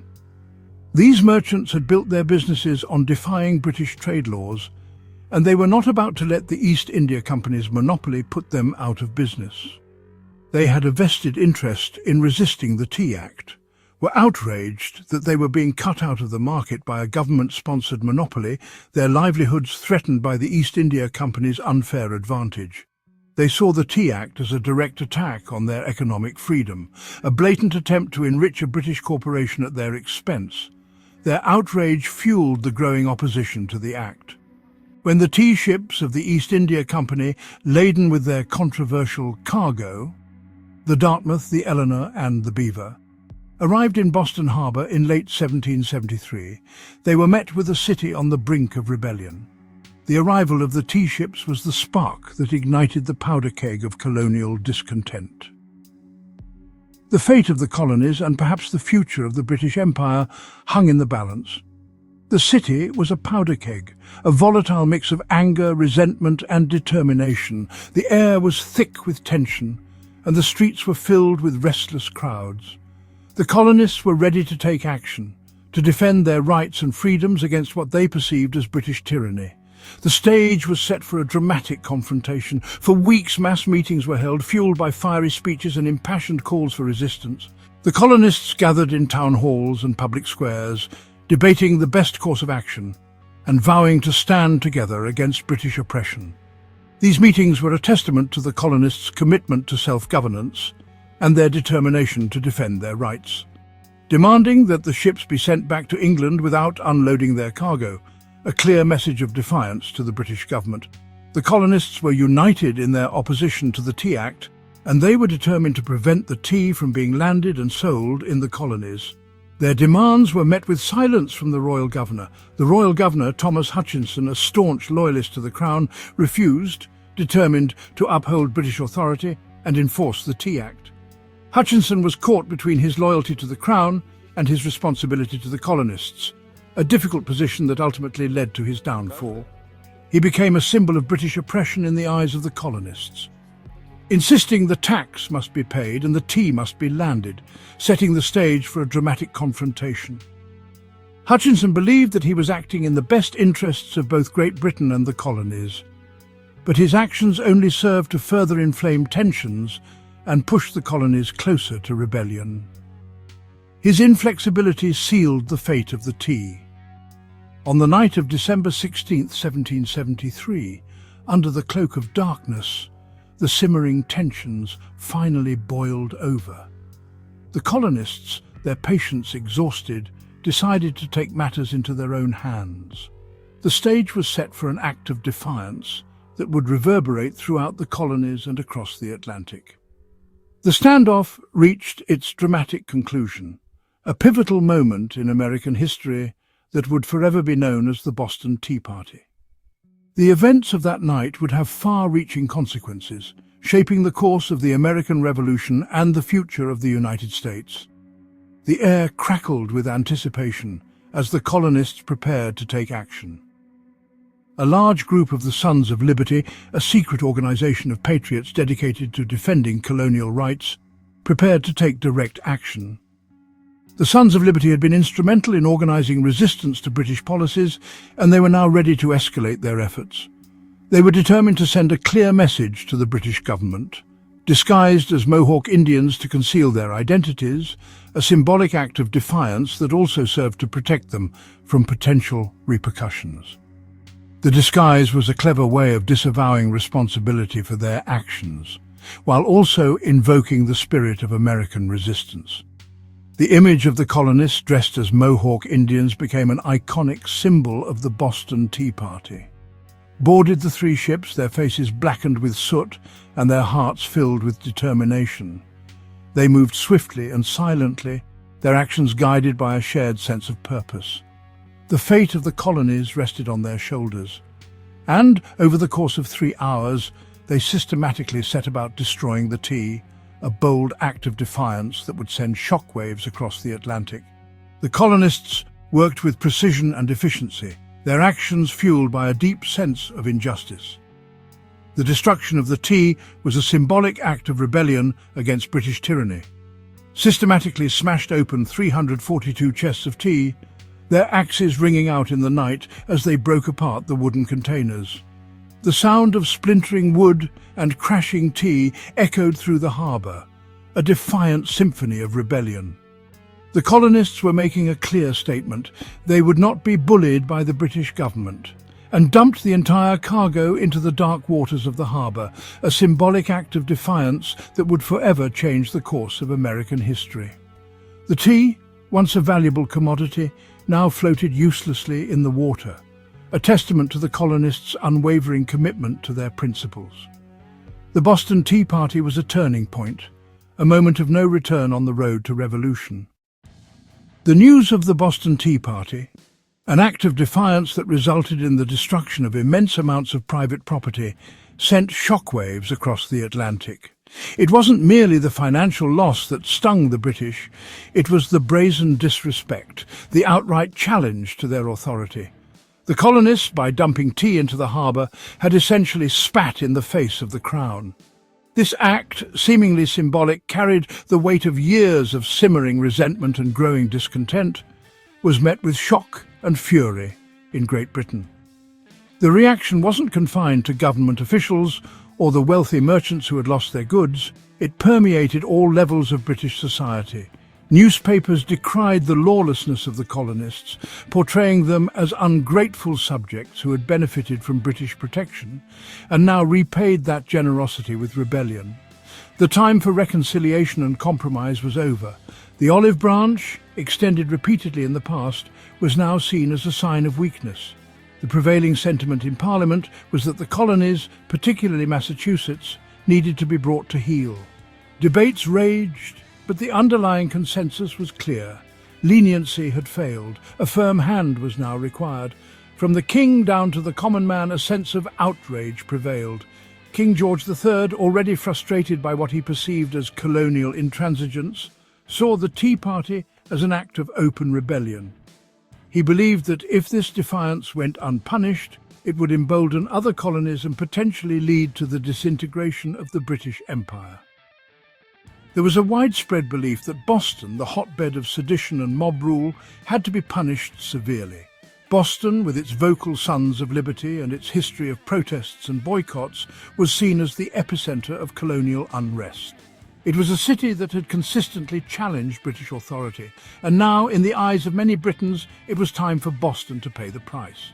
These merchants had built their businesses on defying British trade laws, and they were not about to let the East India Company's monopoly put them out of business. They had a vested interest in resisting the Tea Act, were outraged that they were being cut out of the market by a government-sponsored monopoly, their livelihoods threatened by the East India Company's unfair advantage. They saw the Tea Act as a direct attack on their economic freedom, a blatant attempt to enrich a British corporation at their expense. Their outrage fueled the growing opposition to the Act. When the tea ships of the East India Company, laden with their controversial cargo, the Dartmouth, the Eleanor and the Beaver, Arrived in Boston Harbor in late 1773, they were met with a city on the brink of rebellion. The arrival of the tea ships was the spark that ignited the powder keg of colonial discontent. The fate of the colonies and perhaps the future of the British Empire hung in the balance. The city was a powder keg, a volatile mix of anger, resentment and determination. The air was thick with tension, and the streets were filled with restless crowds. The colonists were ready to take action, to defend their rights and freedoms against what they perceived as British tyranny. The stage was set for a dramatic confrontation. For weeks, mass meetings were held, fueled by fiery speeches and impassioned calls for resistance. The colonists gathered in town halls and public squares, debating the best course of action and vowing to stand together against British oppression. These meetings were a testament to the colonists' commitment to self-governance and their determination to defend their rights, demanding that the ships be sent back to England without unloading their cargo, a clear message of defiance to the British government. The colonists were united in their opposition to the Tea Act, and they were determined to prevent the tea from being landed and sold in the colonies. Their demands were met with silence from the royal governor. The royal governor, Thomas Hutchinson, a staunch loyalist to the Crown, refused, determined to uphold British authority and enforce the Tea Act. Hutchinson was caught between his loyalty to the Crown and his responsibility to the colonists, a difficult position that ultimately led to his downfall. He became a symbol of British oppression in the eyes of the colonists, insisting the tax must be paid and the tea must be landed, setting the stage for a dramatic confrontation. Hutchinson believed that he was acting in the best interests of both Great Britain and the colonies, but his actions only served to further inflame tensions and push the colonies closer to rebellion. His inflexibility sealed the fate of the tea. On the night of December 16, 1773, under the cloak of darkness, the simmering tensions finally boiled over. The colonists, their patience exhausted, decided to take matters into their own hands. The stage was set for an act of defiance that would reverberate throughout the colonies and across the Atlantic. The standoff reached its dramatic conclusion, a pivotal moment in American history that would forever be known as the Boston Tea Party. The events of that night would have far-reaching consequences, shaping the course of the American Revolution and the future of the United States. The air crackled with anticipation as the colonists prepared to take action. A large group of the Sons of Liberty, a secret organization of patriots dedicated to defending colonial rights, prepared to take direct action. The Sons of Liberty had been instrumental in organizing resistance to British policies, and they were now ready to escalate their efforts. They were determined to send a clear message to the British government. Disguised as Mohawk Indians to conceal their identities, a symbolic act of defiance that also served to protect them from potential repercussions. The disguise was a clever way of disavowing responsibility for their actions, while also invoking the spirit of American resistance. The image of the colonists dressed as Mohawk Indians became an iconic symbol of the Boston Tea Party. Boarded the three ships, their faces blackened with soot and their hearts filled with determination. They moved swiftly and silently, their actions guided by a shared sense of purpose. The fate of the colonies rested on their shoulders, and over the course of 3 hours, they systematically set about destroying the tea, a bold act of defiance that would send shockwaves across the Atlantic. The colonists worked with precision and efficiency, their actions fueled by a deep sense of injustice. The destruction of the tea was a symbolic act of rebellion against British tyranny. Systematically smashed open 342 chests of tea, their axes ringing out in the night as they broke apart the wooden containers. The sound of splintering wood and crashing tea echoed through the harbour, a defiant symphony of rebellion. The colonists were making a clear statement. They would not be bullied by the British government, and dumped the entire cargo into the dark waters of the harbour, a symbolic act of defiance that would forever change the course of American history. The tea, once a valuable commodity, now floated uselessly in the water, a testament to the colonists' unwavering commitment to their principles. The Boston Tea Party was a turning point, a moment of no return on the road to revolution. The news of the Boston Tea Party, an act of defiance that resulted in the destruction of immense amounts of private property, sent shockwaves across the Atlantic. It wasn't merely the financial loss that stung the British, it was the brazen disrespect, the outright challenge to their authority. The colonists, by dumping tea into the harbour, had essentially spat in the face of the Crown. This act, seemingly symbolic, carried the weight of years of simmering resentment and growing discontent, was met with shock and fury in Great Britain. The reaction wasn't confined to government officials or the wealthy merchants who had lost their goods. It permeated all levels of British society. Newspapers decried the lawlessness of the colonists, portraying them as ungrateful subjects who had benefited from British protection and now repaid that generosity with rebellion. The time for reconciliation and compromise was over. The olive branch, extended repeatedly in the past, was now seen as a sign of weakness. The prevailing sentiment in Parliament was that the colonies, particularly Massachusetts, needed to be brought to heel. Debates raged, but the underlying consensus was clear. Leniency had failed. A firm hand was now required. From the king down to the common man, a sense of outrage prevailed. King George III, already frustrated by what he perceived as colonial intransigence, saw the Tea Party as an act of open rebellion. He believed that if this defiance went unpunished, it would embolden other colonies and potentially lead to the disintegration of the British Empire. There was a widespread belief that Boston, the hotbed of sedition and mob rule, had to be punished severely. Boston, with its vocal Sons of Liberty and its history of protests and boycotts, was seen as the epicenter of colonial unrest. It was a city that had consistently challenged British authority, and now, in the eyes of many Britons, it was time for Boston to pay the price.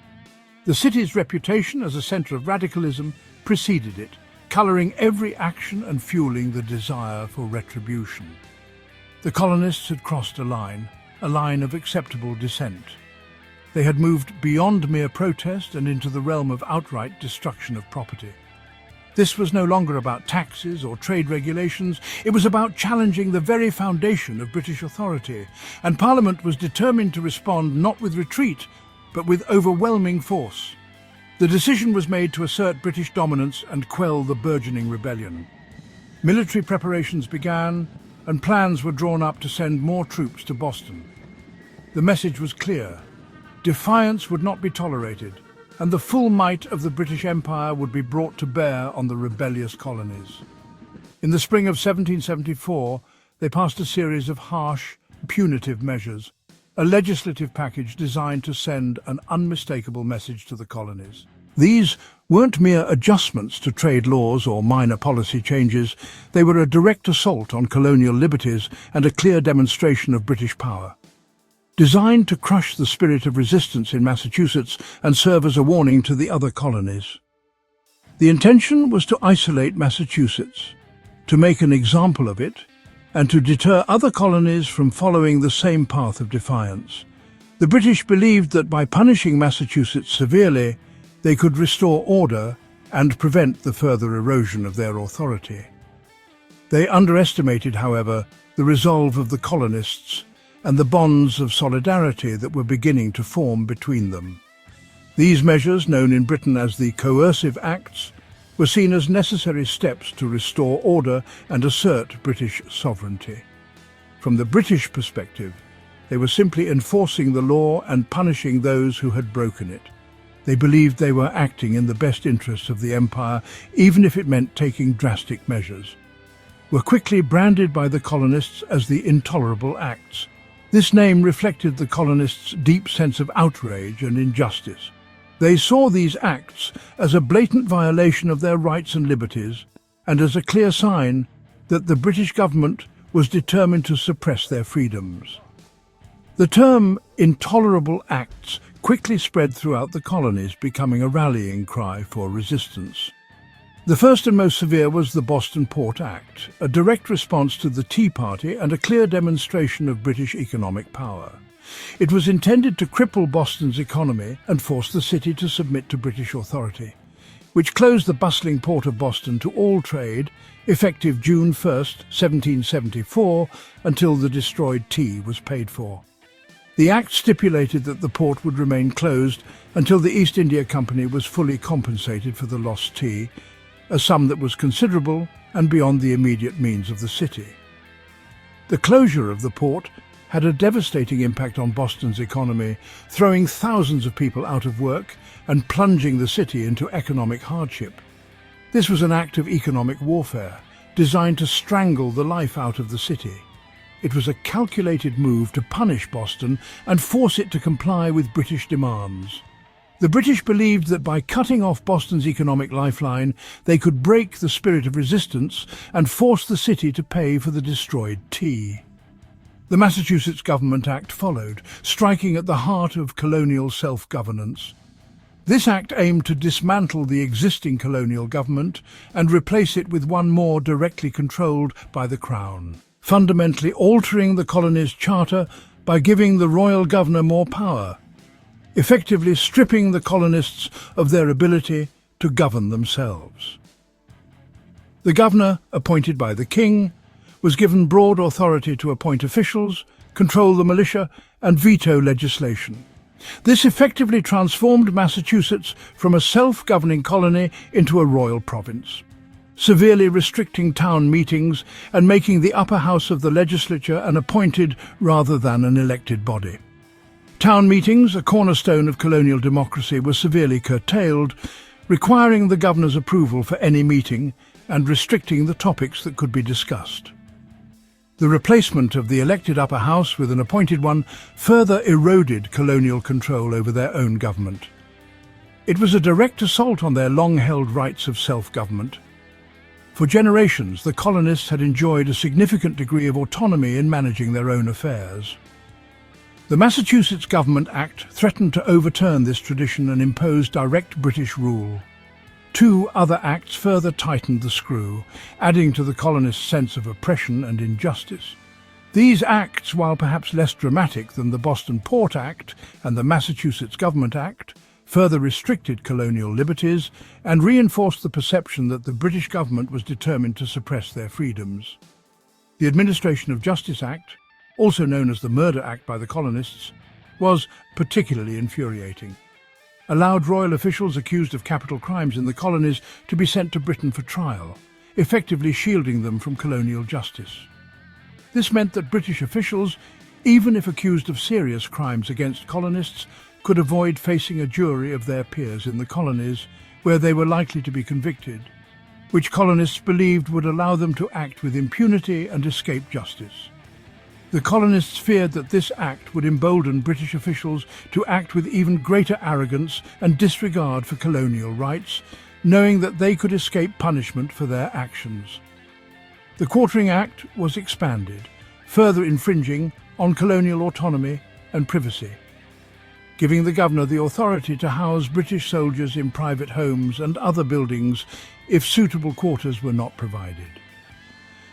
The city's reputation as a centre of radicalism preceded it, colouring every action and fueling the desire for retribution. The colonists had crossed a line of acceptable dissent. They had moved beyond mere protest and into the realm of outright destruction of property. This was no longer about taxes or trade regulations, it was about challenging the very foundation of British authority, and Parliament was determined to respond not with retreat, but with overwhelming force. The decision was made to assert British dominance and quell the burgeoning rebellion. Military preparations began, and plans were drawn up to send more troops to Boston. The message was clear. Defiance would not be tolerated, and the full might of the British Empire would be brought to bear on the rebellious colonies. In the spring of 1774, they passed a series of harsh, punitive measures, a legislative package designed to send an unmistakable message to the colonies. These weren't mere adjustments to trade laws or minor policy changes, they were a direct assault on colonial liberties and a clear demonstration of British power. Designed to crush the spirit of resistance in Massachusetts and serve as a warning to the other colonies. The intention was to isolate Massachusetts, to make an example of it, and to deter other colonies from following the same path of defiance. The British believed that by punishing Massachusetts severely, they could restore order and prevent the further erosion of their authority. They underestimated, however, the resolve of the colonists and the bonds of solidarity that were beginning to form between them. These measures, known in Britain as the Coercive Acts, were seen as necessary steps to restore order and assert British sovereignty. From the British perspective, they were simply enforcing the law and punishing those who had broken it. They believed they were acting in the best interests of the empire, even if it meant taking drastic measures. Were quickly branded by the colonists as the Intolerable Acts. This name reflected the colonists' deep sense of outrage and injustice. They saw these acts as a blatant violation of their rights and liberties, and as a clear sign that the British government was determined to suppress their freedoms. The term Intolerable Acts quickly spread throughout the colonies, becoming a rallying cry for resistance. The first and most severe was the Boston Port Act, a direct response to the Tea Party and a clear demonstration of British economic power. It was intended to cripple Boston's economy and force the city to submit to British authority, which closed the bustling port of Boston to all trade, effective June 1, 1774, until the destroyed tea was paid for. The Act stipulated that the port would remain closed until the East India Company was fully compensated for the lost tea, a sum that was considerable and beyond the immediate means of the city. The closure of the port had a devastating impact on Boston's economy, throwing thousands of people out of work and plunging the city into economic hardship. This was an act of economic warfare, designed to strangle the life out of the city. It was a calculated move to punish Boston and force it to comply with British demands. The British believed that by cutting off Boston's economic lifeline, they could break the spirit of resistance and force the city to pay for the destroyed tea. The Massachusetts Government Act followed, striking at the heart of colonial self-governance. This act aimed to dismantle the existing colonial government and replace it with one more directly controlled by the Crown, fundamentally altering the colony's charter by giving the royal governor more power, effectively stripping the colonists of their ability to govern themselves. The governor, appointed by the king, was given broad authority to appoint officials, control the militia, and veto legislation. This effectively transformed Massachusetts from a self-governing colony into a royal province, severely restricting town meetings and making the upper house of the legislature an appointed rather than an elected body. Town meetings, a cornerstone of colonial democracy, were severely curtailed, requiring the governor's approval for any meeting and restricting the topics that could be discussed. The replacement of the elected upper house with an appointed one further eroded colonial control over their own government. It was a direct assault on their long-held rights of self-government. For generations, the colonists had enjoyed a significant degree of autonomy in managing their own affairs. The Massachusetts Government Act threatened to overturn this tradition and impose direct British rule. Two other acts further tightened the screw, adding to the colonists' sense of oppression and injustice. These acts, while perhaps less dramatic than the Boston Port Act and the Massachusetts Government Act, further restricted colonial liberties and reinforced the perception that the British government was determined to suppress their freedoms. The Administration of Justice Act, also known as the Murder Act by the colonists, was particularly infuriating. Allowed royal officials accused of capital crimes in the colonies to be sent to Britain for trial, effectively shielding them from colonial justice. This meant that British officials, even if accused of serious crimes against colonists, could avoid facing a jury of their peers in the colonies, where they were likely to be convicted, which colonists believed would allow them to act with impunity and escape justice. The colonists feared that this act would embolden British officials to act with even greater arrogance and disregard for colonial rights, knowing that they could escape punishment for their actions. The Quartering Act was expanded, further infringing on colonial autonomy and privacy, giving the governor the authority to house British soldiers in private homes and other buildings if suitable quarters were not provided.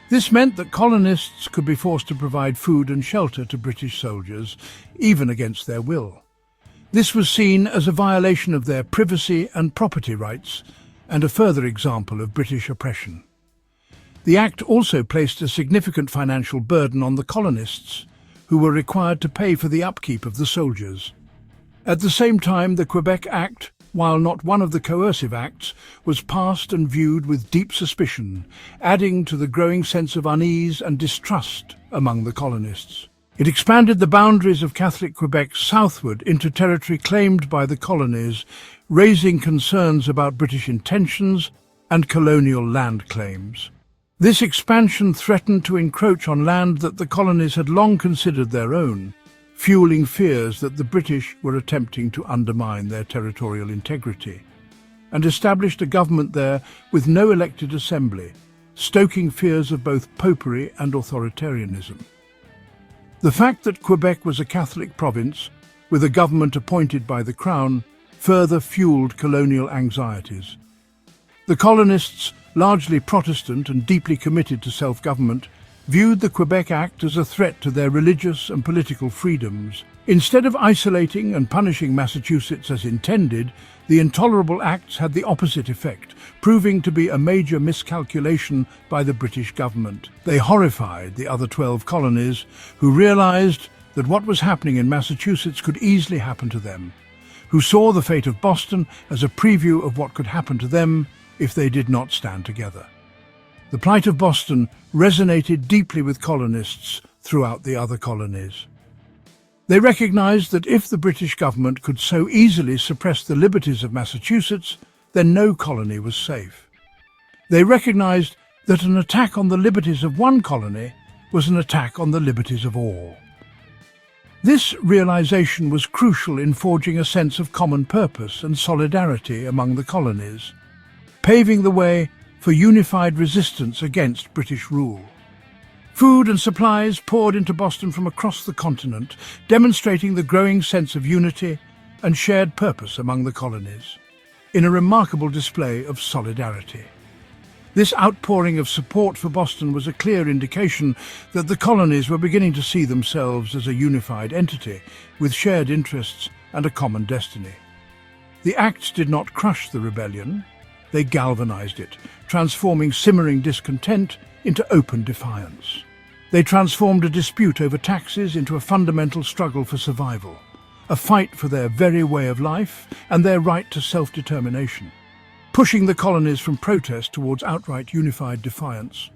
This meant that colonists could be forced to provide food and shelter to British soldiers, even against their will. This was seen as a violation of their privacy and property rights, and a further example of British oppression. The Act also placed a significant financial burden on the colonists, who were required to pay for the upkeep of the soldiers. At the same time, the Quebec Act, while not one of the coercive acts, was passed and viewed with deep suspicion, adding to the growing sense of unease and distrust among the colonists. It expanded the boundaries of Catholic Quebec southward into territory claimed by the colonies, raising concerns about British intentions and colonial land claims. This expansion threatened to encroach on land that the colonies had long considered their own, fueling fears that the British were attempting to undermine their territorial integrity, and established a government there with no elected assembly, stoking fears of both popery and authoritarianism. The fact that Quebec was a Catholic province, with a government appointed by the Crown, further fueled colonial anxieties. The colonists, largely Protestant and deeply committed to self-government, viewed the Quebec Act as a threat to their religious and political freedoms. Instead of isolating and punishing Massachusetts as intended, the intolerable acts had the opposite effect, proving to be a major miscalculation by the British government. They horrified the other 12 colonies, who realized that what was happening in Massachusetts could easily happen to them, who saw the fate of Boston as a preview of what could happen to them if they did not stand together. The plight of Boston resonated deeply with colonists throughout the other colonies. They recognized that if the British government could so easily suppress the liberties of Massachusetts, then no colony was safe. They recognized that an attack on the liberties of one colony was an attack on the liberties of all. This realization was crucial in forging a sense of common purpose and solidarity among the colonies, paving the way for unified resistance against British rule. Food and supplies poured into Boston from across the continent, demonstrating the growing sense of unity and shared purpose among the colonies, in a remarkable display of solidarity. This outpouring of support for Boston was a clear indication that the colonies were beginning to see themselves as a unified entity with shared interests and a common destiny. The acts did not crush the rebellion, they galvanized it, transforming simmering discontent into open defiance. They transformed a dispute over taxes into a fundamental struggle for survival, a fight for their very way of life and their right to self-determination, pushing the colonies from protest towards outright unified defiance.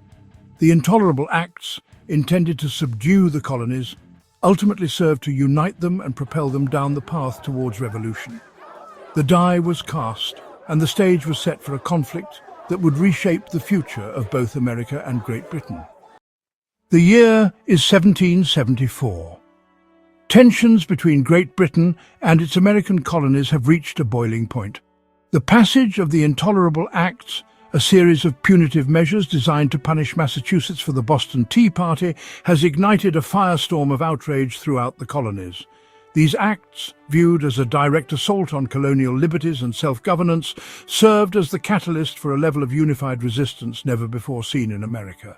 The intolerable acts, intended to subdue the colonies, ultimately served to unite them and propel them down the path towards revolution. The die was cast, and the stage was set for a conflict that would reshape the future of both America and Great Britain. The year is 1774. Tensions between Great Britain and its American colonies have reached a boiling point. The passage of the Intolerable Acts, a series of punitive measures designed to punish Massachusetts for the Boston Tea Party, has ignited a firestorm of outrage throughout the colonies. These acts, viewed as a direct assault on colonial liberties and self-governance, served as the catalyst for a level of unified resistance never before seen in America.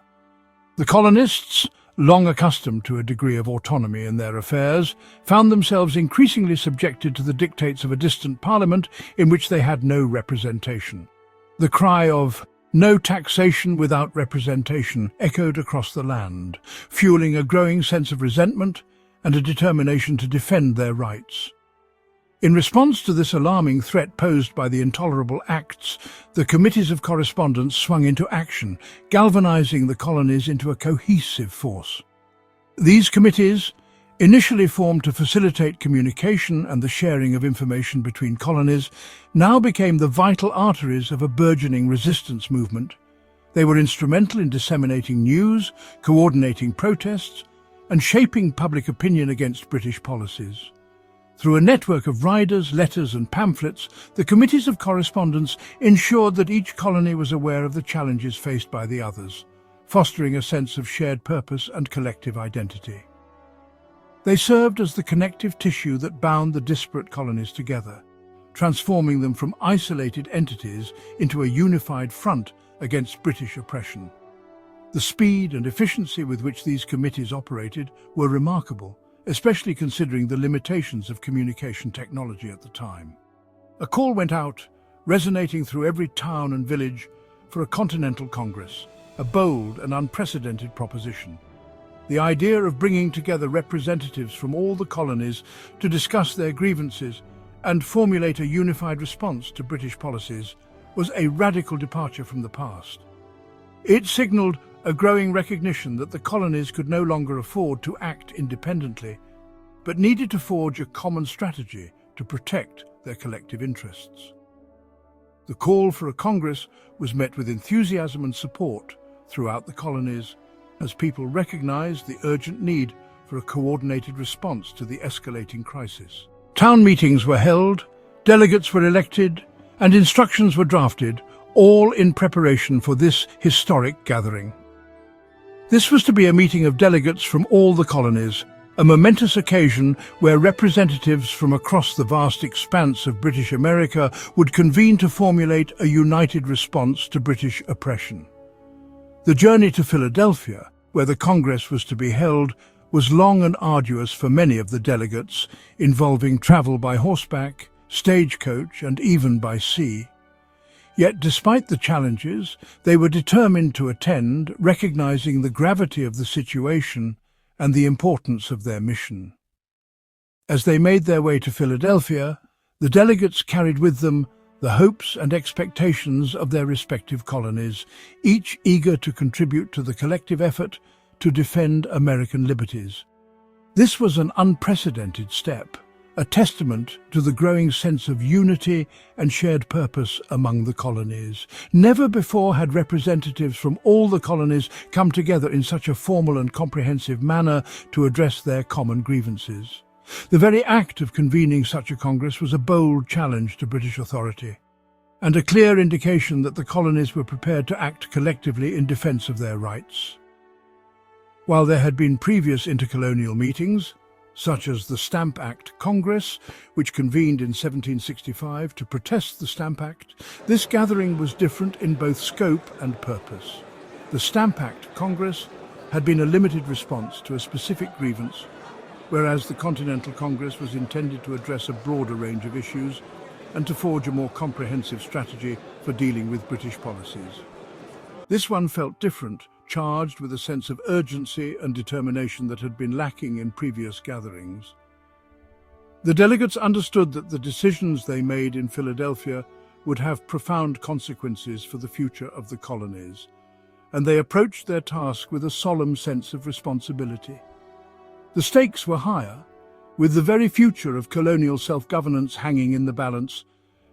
The colonists, long accustomed to a degree of autonomy in their affairs, found themselves increasingly subjected to the dictates of a distant parliament in which they had no representation. The cry of "No taxation without representation" echoed across the land, fueling a growing sense of resentment and a determination to defend their rights. In response to this alarming threat posed by the Intolerable Acts, the Committees of Correspondence swung into action, galvanizing the colonies into a cohesive force. These committees, initially formed to facilitate communication and the sharing of information between colonies, now became the vital arteries of a burgeoning resistance movement. They were instrumental in disseminating news, coordinating protests, and shaping public opinion against British policies. Through a network of riders, letters and pamphlets, the Committees of Correspondence ensured that each colony was aware of the challenges faced by the others, fostering a sense of shared purpose and collective identity. They served as the connective tissue that bound the disparate colonies together, transforming them from isolated entities into a unified front against British oppression. The speed and efficiency with which these committees operated were remarkable, especially considering the limitations of communication technology at the time. A call went out, resonating through every town and village, for a Continental Congress, a bold and unprecedented proposition. The idea of bringing together representatives from all the colonies to discuss their grievances and formulate a unified response to British policies was a radical departure from the past. It signaled a growing recognition that the colonies could no longer afford to act independently, but needed to forge a common strategy to protect their collective interests. The call for a Congress was met with enthusiasm and support throughout the colonies as people recognized the urgent need for a coordinated response to the escalating crisis. Town meetings were held, delegates were elected, and instructions were drafted, all in preparation for this historic gathering. This was to be a meeting of delegates from all the colonies, a momentous occasion where representatives from across the vast expanse of British America would convene to formulate a united response to British oppression. The journey to Philadelphia, where the Congress was to be held, was long and arduous for many of the delegates, involving travel by horseback, stagecoach, and even by sea. Yet despite the challenges, they were determined to attend, recognizing the gravity of the situation and the importance of their mission. As they made their way to Philadelphia, the delegates carried with them the hopes and expectations of their respective colonies, each eager to contribute to the collective effort to defend American liberties. This was an unprecedented step, a testament to the growing sense of unity and shared purpose among the colonies. Never before had representatives from all the colonies come together in such a formal and comprehensive manner to address their common grievances. The very act of convening such a Congress was a bold challenge to British authority, and a clear indication that the colonies were prepared to act collectively in defence of their rights. While there had been previous intercolonial meetings, such as the Stamp Act Congress, which convened in 1765 to protest the Stamp Act, this gathering was different in both scope and purpose. The Stamp Act Congress had been a limited response to a specific grievance, whereas the Continental Congress was intended to address a broader range of issues and to forge a more comprehensive strategy for dealing with British policies. This one felt different, charged with a sense of urgency and determination that had been lacking in previous gatherings. The delegates understood that the decisions they made in Philadelphia would have profound consequences for the future of the colonies, and they approached their task with a solemn sense of responsibility. The stakes were higher, with the very future of colonial self-governance hanging in the balance,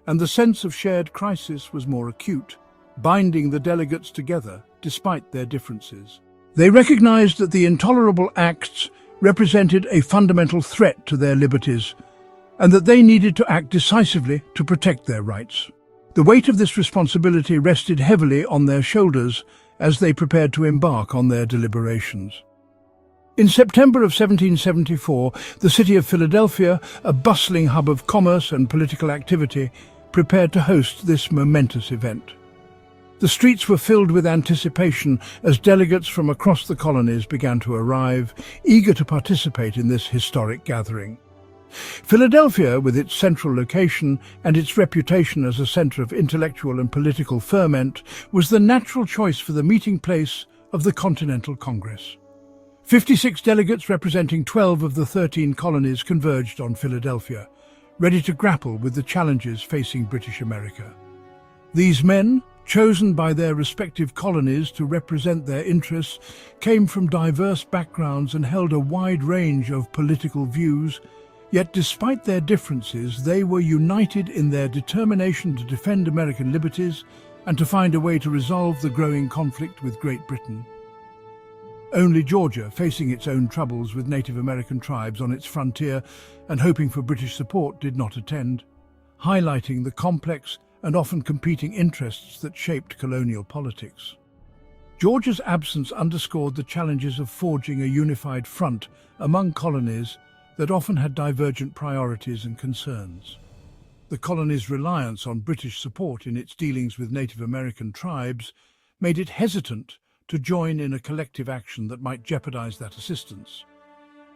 and the sense of shared crisis was more acute, binding the delegates together despite their differences. They recognized that the intolerable acts represented a fundamental threat to their liberties, and that they needed to act decisively to protect their rights. The weight of this responsibility rested heavily on their shoulders as they prepared to embark on their deliberations. In September of 1774, the city of Philadelphia, a bustling hub of commerce and political activity, prepared to host this momentous event. The streets were filled with anticipation as delegates from across the colonies began to arrive, eager to participate in this historic gathering. Philadelphia, with its central location and its reputation as a center of intellectual and political ferment, was the natural choice for the meeting place of the Continental Congress. 56 delegates representing 12 of the 13 colonies converged on Philadelphia, ready to grapple with the challenges facing British America. These men, chosen by their respective colonies to represent their interests, came from diverse backgrounds and held a wide range of political views, yet despite their differences, they were united in their determination to defend American liberties and to find a way to resolve the growing conflict with Great Britain. Only Georgia, facing its own troubles with Native American tribes on its frontier and hoping for British support, did not attend, highlighting the complex and often competing interests that shaped colonial politics. Georgia's absence underscored the challenges of forging a unified front among colonies that often had divergent priorities and concerns. The colony's reliance on British support in its dealings with Native American tribes made it hesitant to join in a collective action that might jeopardize that assistance.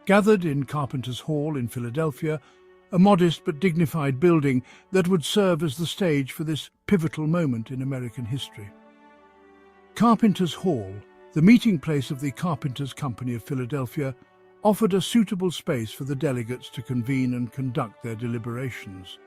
Gathered in Carpenter's Hall in Philadelphia, a modest but dignified building that would serve as the stage for this pivotal moment in American history. Carpenter's Hall, the meeting place of the Carpenters' Company of Philadelphia, offered a suitable space for the delegates to convene and conduct their deliberations.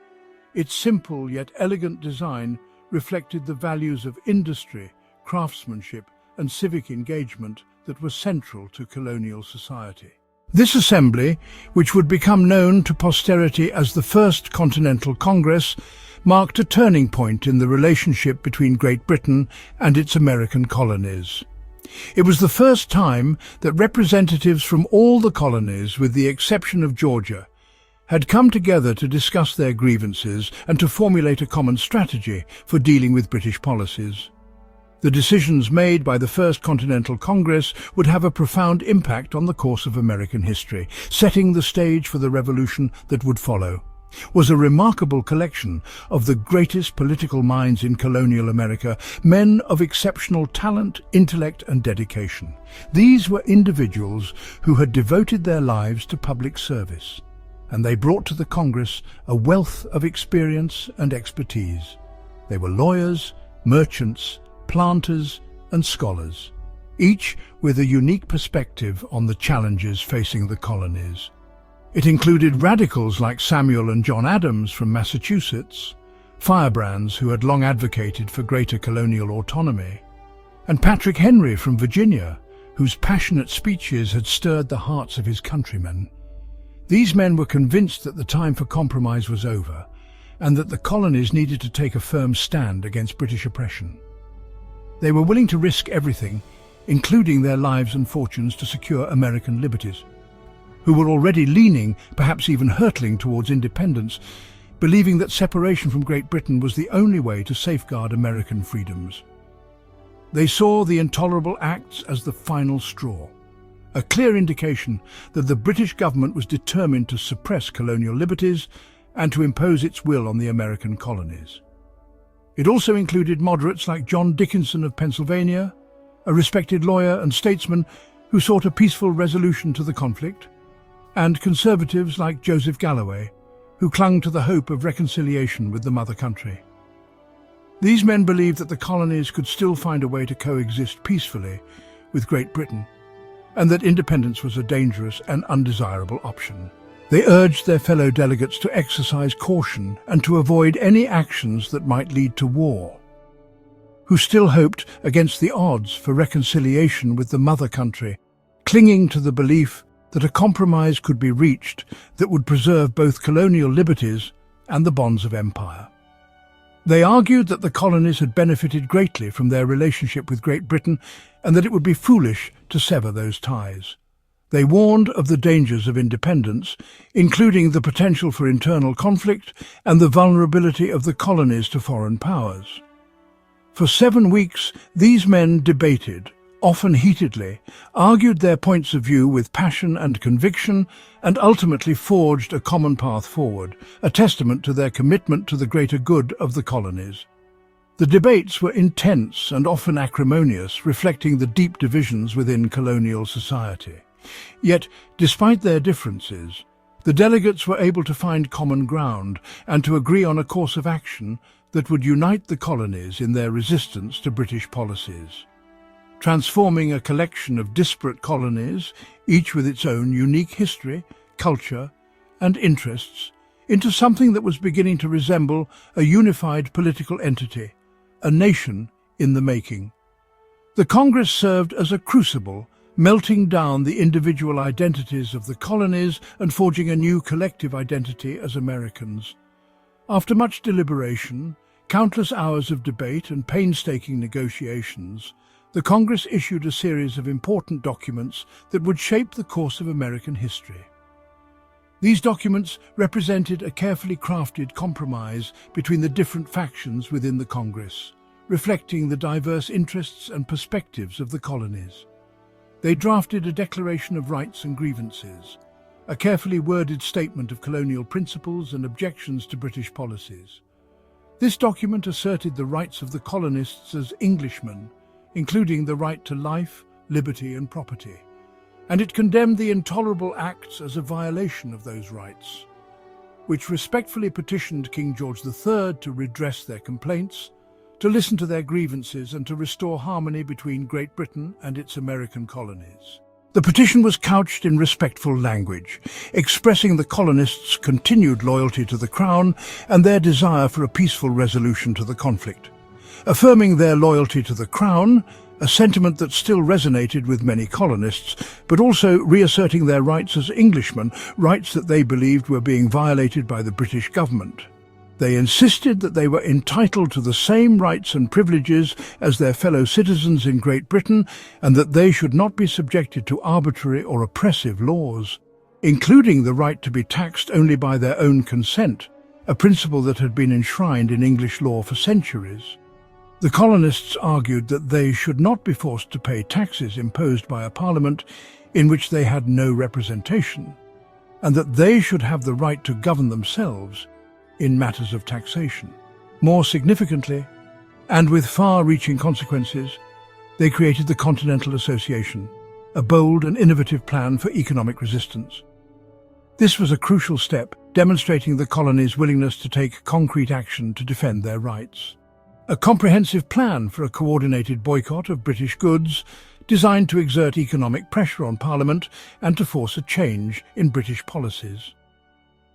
Its simple yet elegant design reflected the values of industry, craftsmanship, and civic engagement that were central to colonial society. This assembly, which would become known to posterity as the First Continental Congress, marked a turning point in the relationship between Great Britain and its American colonies. It was the first time that representatives from all the colonies, with the exception of Georgia, had come together to discuss their grievances and to formulate a common strategy for dealing with British policies. The decisions made by the First Continental Congress would have a profound impact on the course of American history, setting the stage for the revolution that would follow. Was a remarkable collection of the greatest political minds in colonial America, men of exceptional talent, intellect, and dedication. These were individuals who had devoted their lives to public service, and they brought to the Congress a wealth of experience and expertise. They were lawyers, merchants, planters, and scholars. each with a unique perspective on the challenges facing the colonies. It included radicals like Samuel and John Adams from Massachusetts, firebrands who had long advocated for greater colonial autonomy, and Patrick Henry from Virginia, whose passionate speeches had stirred the hearts of his countrymen. These men were convinced that the time for compromise was over, and that the colonies needed to take a firm stand against British oppression. They were willing to risk everything, including their lives and fortunes, to secure American liberties, who were already leaning, perhaps even hurtling towards independence, believing that separation from Great Britain was the only way to safeguard American freedoms. They saw the intolerable acts as the final straw, a clear indication that the British government was determined to suppress colonial liberties and to impose its will on the American colonies. It also included moderates like John Dickinson of Pennsylvania, a respected lawyer and statesman who sought a peaceful resolution to the conflict, and conservatives like Joseph Galloway, who clung to the hope of reconciliation with the mother country. These men believed that the colonies could still find a way to coexist peacefully with Great Britain, and that independence was a dangerous and undesirable option. They urged their fellow delegates to exercise caution and to avoid any actions that might lead to war, who still hoped against the odds for reconciliation with the mother country, clinging to the belief that a compromise could be reached that would preserve both colonial liberties and the bonds of empire. They argued that the colonies had benefited greatly from their relationship with Great Britain and that it would be foolish to sever those ties. They warned of the dangers of independence, including the potential for internal conflict and the vulnerability of the colonies to foreign powers. For 7 weeks, these men debated, often heatedly, argued their points of view with passion and conviction, and ultimately forged a common path forward, a testament to their commitment to the greater good of the colonies. The debates were intense and often acrimonious, reflecting the deep divisions within colonial society. Yet, despite their differences, the delegates were able to find common ground and to agree on a course of action that would unite the colonies in their resistance to British policies, transforming a collection of disparate colonies, each with its own unique history, culture, and interests, into something that was beginning to resemble a unified political entity, a nation in the making. The Congress served as a crucible, melting down the individual identities of the colonies and forging a new collective identity as Americans. After much deliberation, countless hours of debate and painstaking negotiations, the Congress issued a series of important documents that would shape the course of American history. These documents represented a carefully crafted compromise between the different factions within the Congress, reflecting the diverse interests and perspectives of the colonies. They drafted a Declaration of Rights and Grievances, a carefully worded statement of colonial principles and objections to British policies. This document asserted the rights of the colonists as Englishmen, including the right to life, liberty and property, and it condemned the intolerable acts as a violation of those rights, which respectfully petitioned King George III to redress their complaints, to listen to their grievances and to restore harmony between Great Britain and its American colonies. The petition was couched in respectful language, expressing the colonists' continued loyalty to the Crown and their desire for a peaceful resolution to the conflict. Affirming their loyalty to the Crown, a sentiment that still resonated with many colonists, but also reasserting their rights as Englishmen, rights that they believed were being violated by the British government. They insisted that they were entitled to the same rights and privileges as their fellow citizens in Great Britain and that they should not be subjected to arbitrary or oppressive laws, including the right to be taxed only by their own consent, a principle that had been enshrined in English law for centuries. The colonists argued that they should not be forced to pay taxes imposed by a parliament in which they had no representation, and that they should have the right to govern themselves in matters of taxation. More significantly, and with far-reaching consequences, they created the Continental Association, a bold and innovative plan for economic resistance. This was a crucial step, demonstrating the colonies' willingness to take concrete action to defend their rights. A comprehensive plan for a coordinated boycott of British goods, designed to exert economic pressure on Parliament and to force a change in British policies.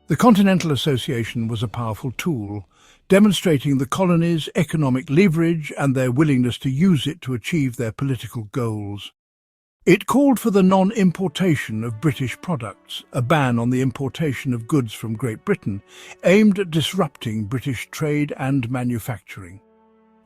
The Continental Association was a powerful tool, demonstrating the colonies' economic leverage and their willingness to use it to achieve their political goals. It called for the non-importation of British products, a ban on the importation of goods from Great Britain, aimed at disrupting British trade and manufacturing.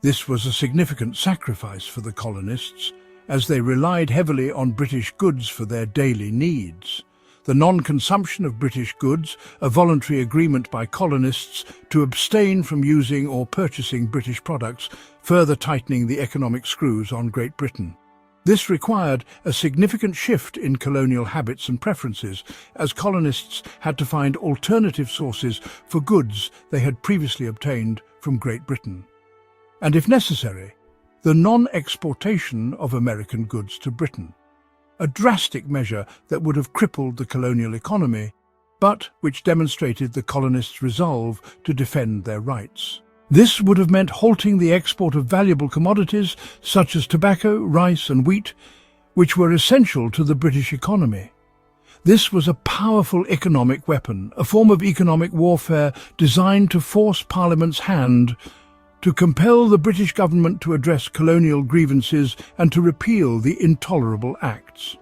This was a significant sacrifice for the colonists, as they relied heavily on British goods for their daily needs. The non-consumption of British goods, a voluntary agreement by colonists to abstain from using or purchasing British products, further tightening the economic screws on Great Britain. This required a significant shift in colonial habits and preferences, as colonists had to find alternative sources for goods they had previously obtained from Great Britain. And if necessary, the non-exportation of American goods to Britain, a drastic measure that would have crippled the colonial economy, but which demonstrated the colonists' resolve to defend their rights. This would have meant halting the export of valuable commodities such as tobacco, rice and wheat, which were essential to the British economy. This was a powerful economic weapon, a form of economic warfare designed to force Parliament's hand, to compel the British government to address colonial grievances and to repeal the intolerable acts.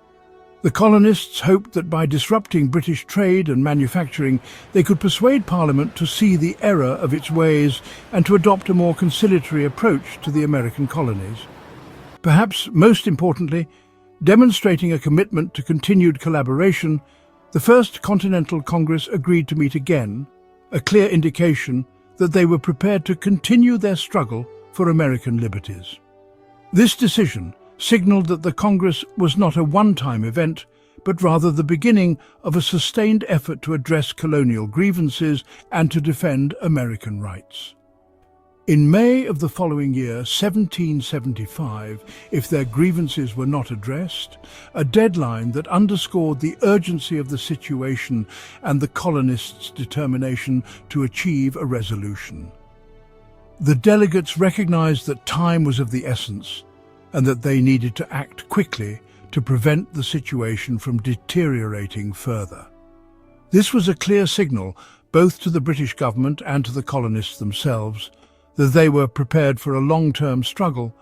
The colonists hoped that by disrupting British trade and manufacturing, they could persuade Parliament to see the error of its ways and to adopt a more conciliatory approach to the American colonies. Perhaps most importantly, demonstrating a commitment to continued collaboration, the First Continental Congress agreed to meet again, a clear indication that they were prepared to continue their struggle for American liberties. This decision signaled that the Congress was not a one-time event, but rather the beginning of a sustained effort to address colonial grievances and to defend American rights. In May of the following year, 1775, if their grievances were not addressed, a deadline that underscored the urgency of the situation and the colonists' determination to achieve a resolution. The delegates recognized that time was of the essence and that they needed to act quickly to prevent the situation from deteriorating further. This was a clear signal, both to the British government and to the colonists themselves, that they were prepared for a long-term struggle,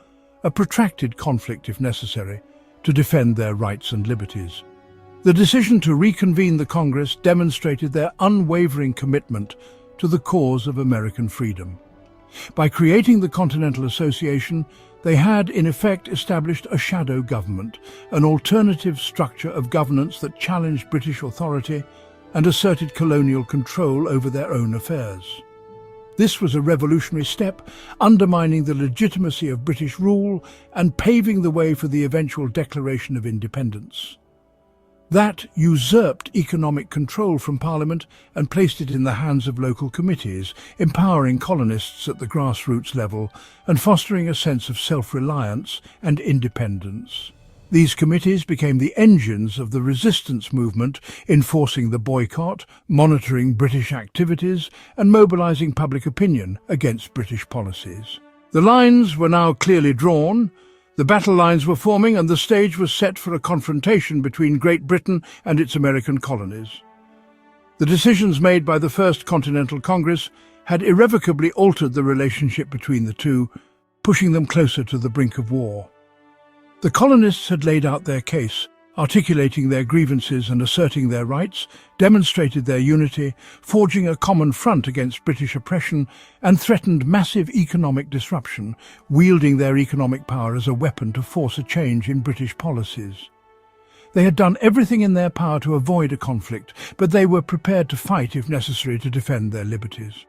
a protracted conflict if necessary, to defend their rights and liberties. The decision to reconvene the Congress demonstrated their unwavering commitment to the cause of American freedom. By creating the Continental Association, they had, in effect, established a shadow government, an alternative structure of governance that challenged British authority and asserted colonial control over their own affairs. This was a revolutionary step, undermining the legitimacy of British rule and paving the way for the eventual Declaration of Independence. That usurped economic control from Parliament and placed it in the hands of local committees, empowering colonists at the grassroots level and fostering a sense of self-reliance and independence. These committees became the engines of the resistance movement, enforcing the boycott, monitoring British activities, and mobilizing public opinion against British policies. The lines were now clearly drawn. The battle lines were forming and the stage was set for a confrontation between Great Britain and its American colonies. The decisions made by the First Continental Congress had irrevocably altered the relationship between the two, pushing them closer to the brink of war. The colonists had laid out their case, articulating their grievances and asserting their rights, demonstrated their unity, forging a common front against British oppression, and threatened massive economic disruption, wielding their economic power as a weapon to force a change in British policies. They had done everything in their power to avoid a conflict, but they were prepared to fight if necessary to defend their liberties.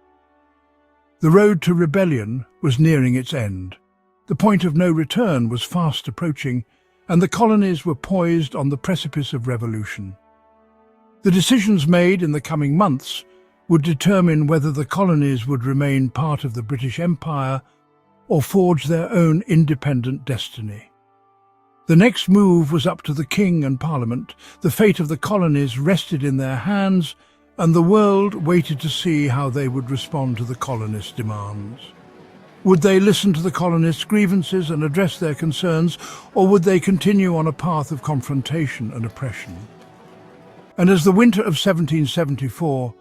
The road to rebellion was nearing its end. The point of no return was fast approaching, and the colonies were poised on the precipice of revolution. The decisions made in the coming months would determine whether the colonies would remain part of the British Empire or forge their own independent destiny. The next move was up to the King and Parliament. The fate of the colonies rested in their hands, and the world waited to see how they would respond to the colonists' demands. Would they listen to the colonists' grievances and address their concerns, or would they continue on a path of confrontation and oppression? And as the winter of 1774,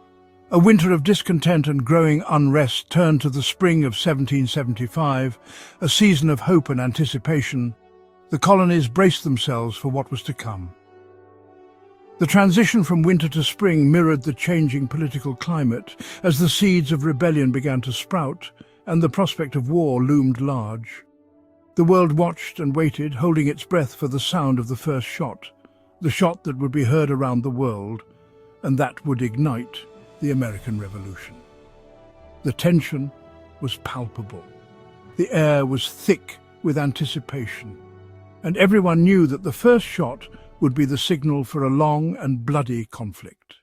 a winter of discontent and growing unrest, turned to the spring of 1775, a season of hope and anticipation, the colonies braced themselves for what was to come. The transition from winter to spring mirrored the changing political climate as the seeds of rebellion began to sprout and the prospect of war loomed large. The world watched and waited, holding its breath for the sound of the first shot, the shot that would be heard around the world, and that would ignite the American Revolution. The tension was palpable. The air was thick with anticipation, and everyone knew that the first shot would be the signal for a long and bloody conflict.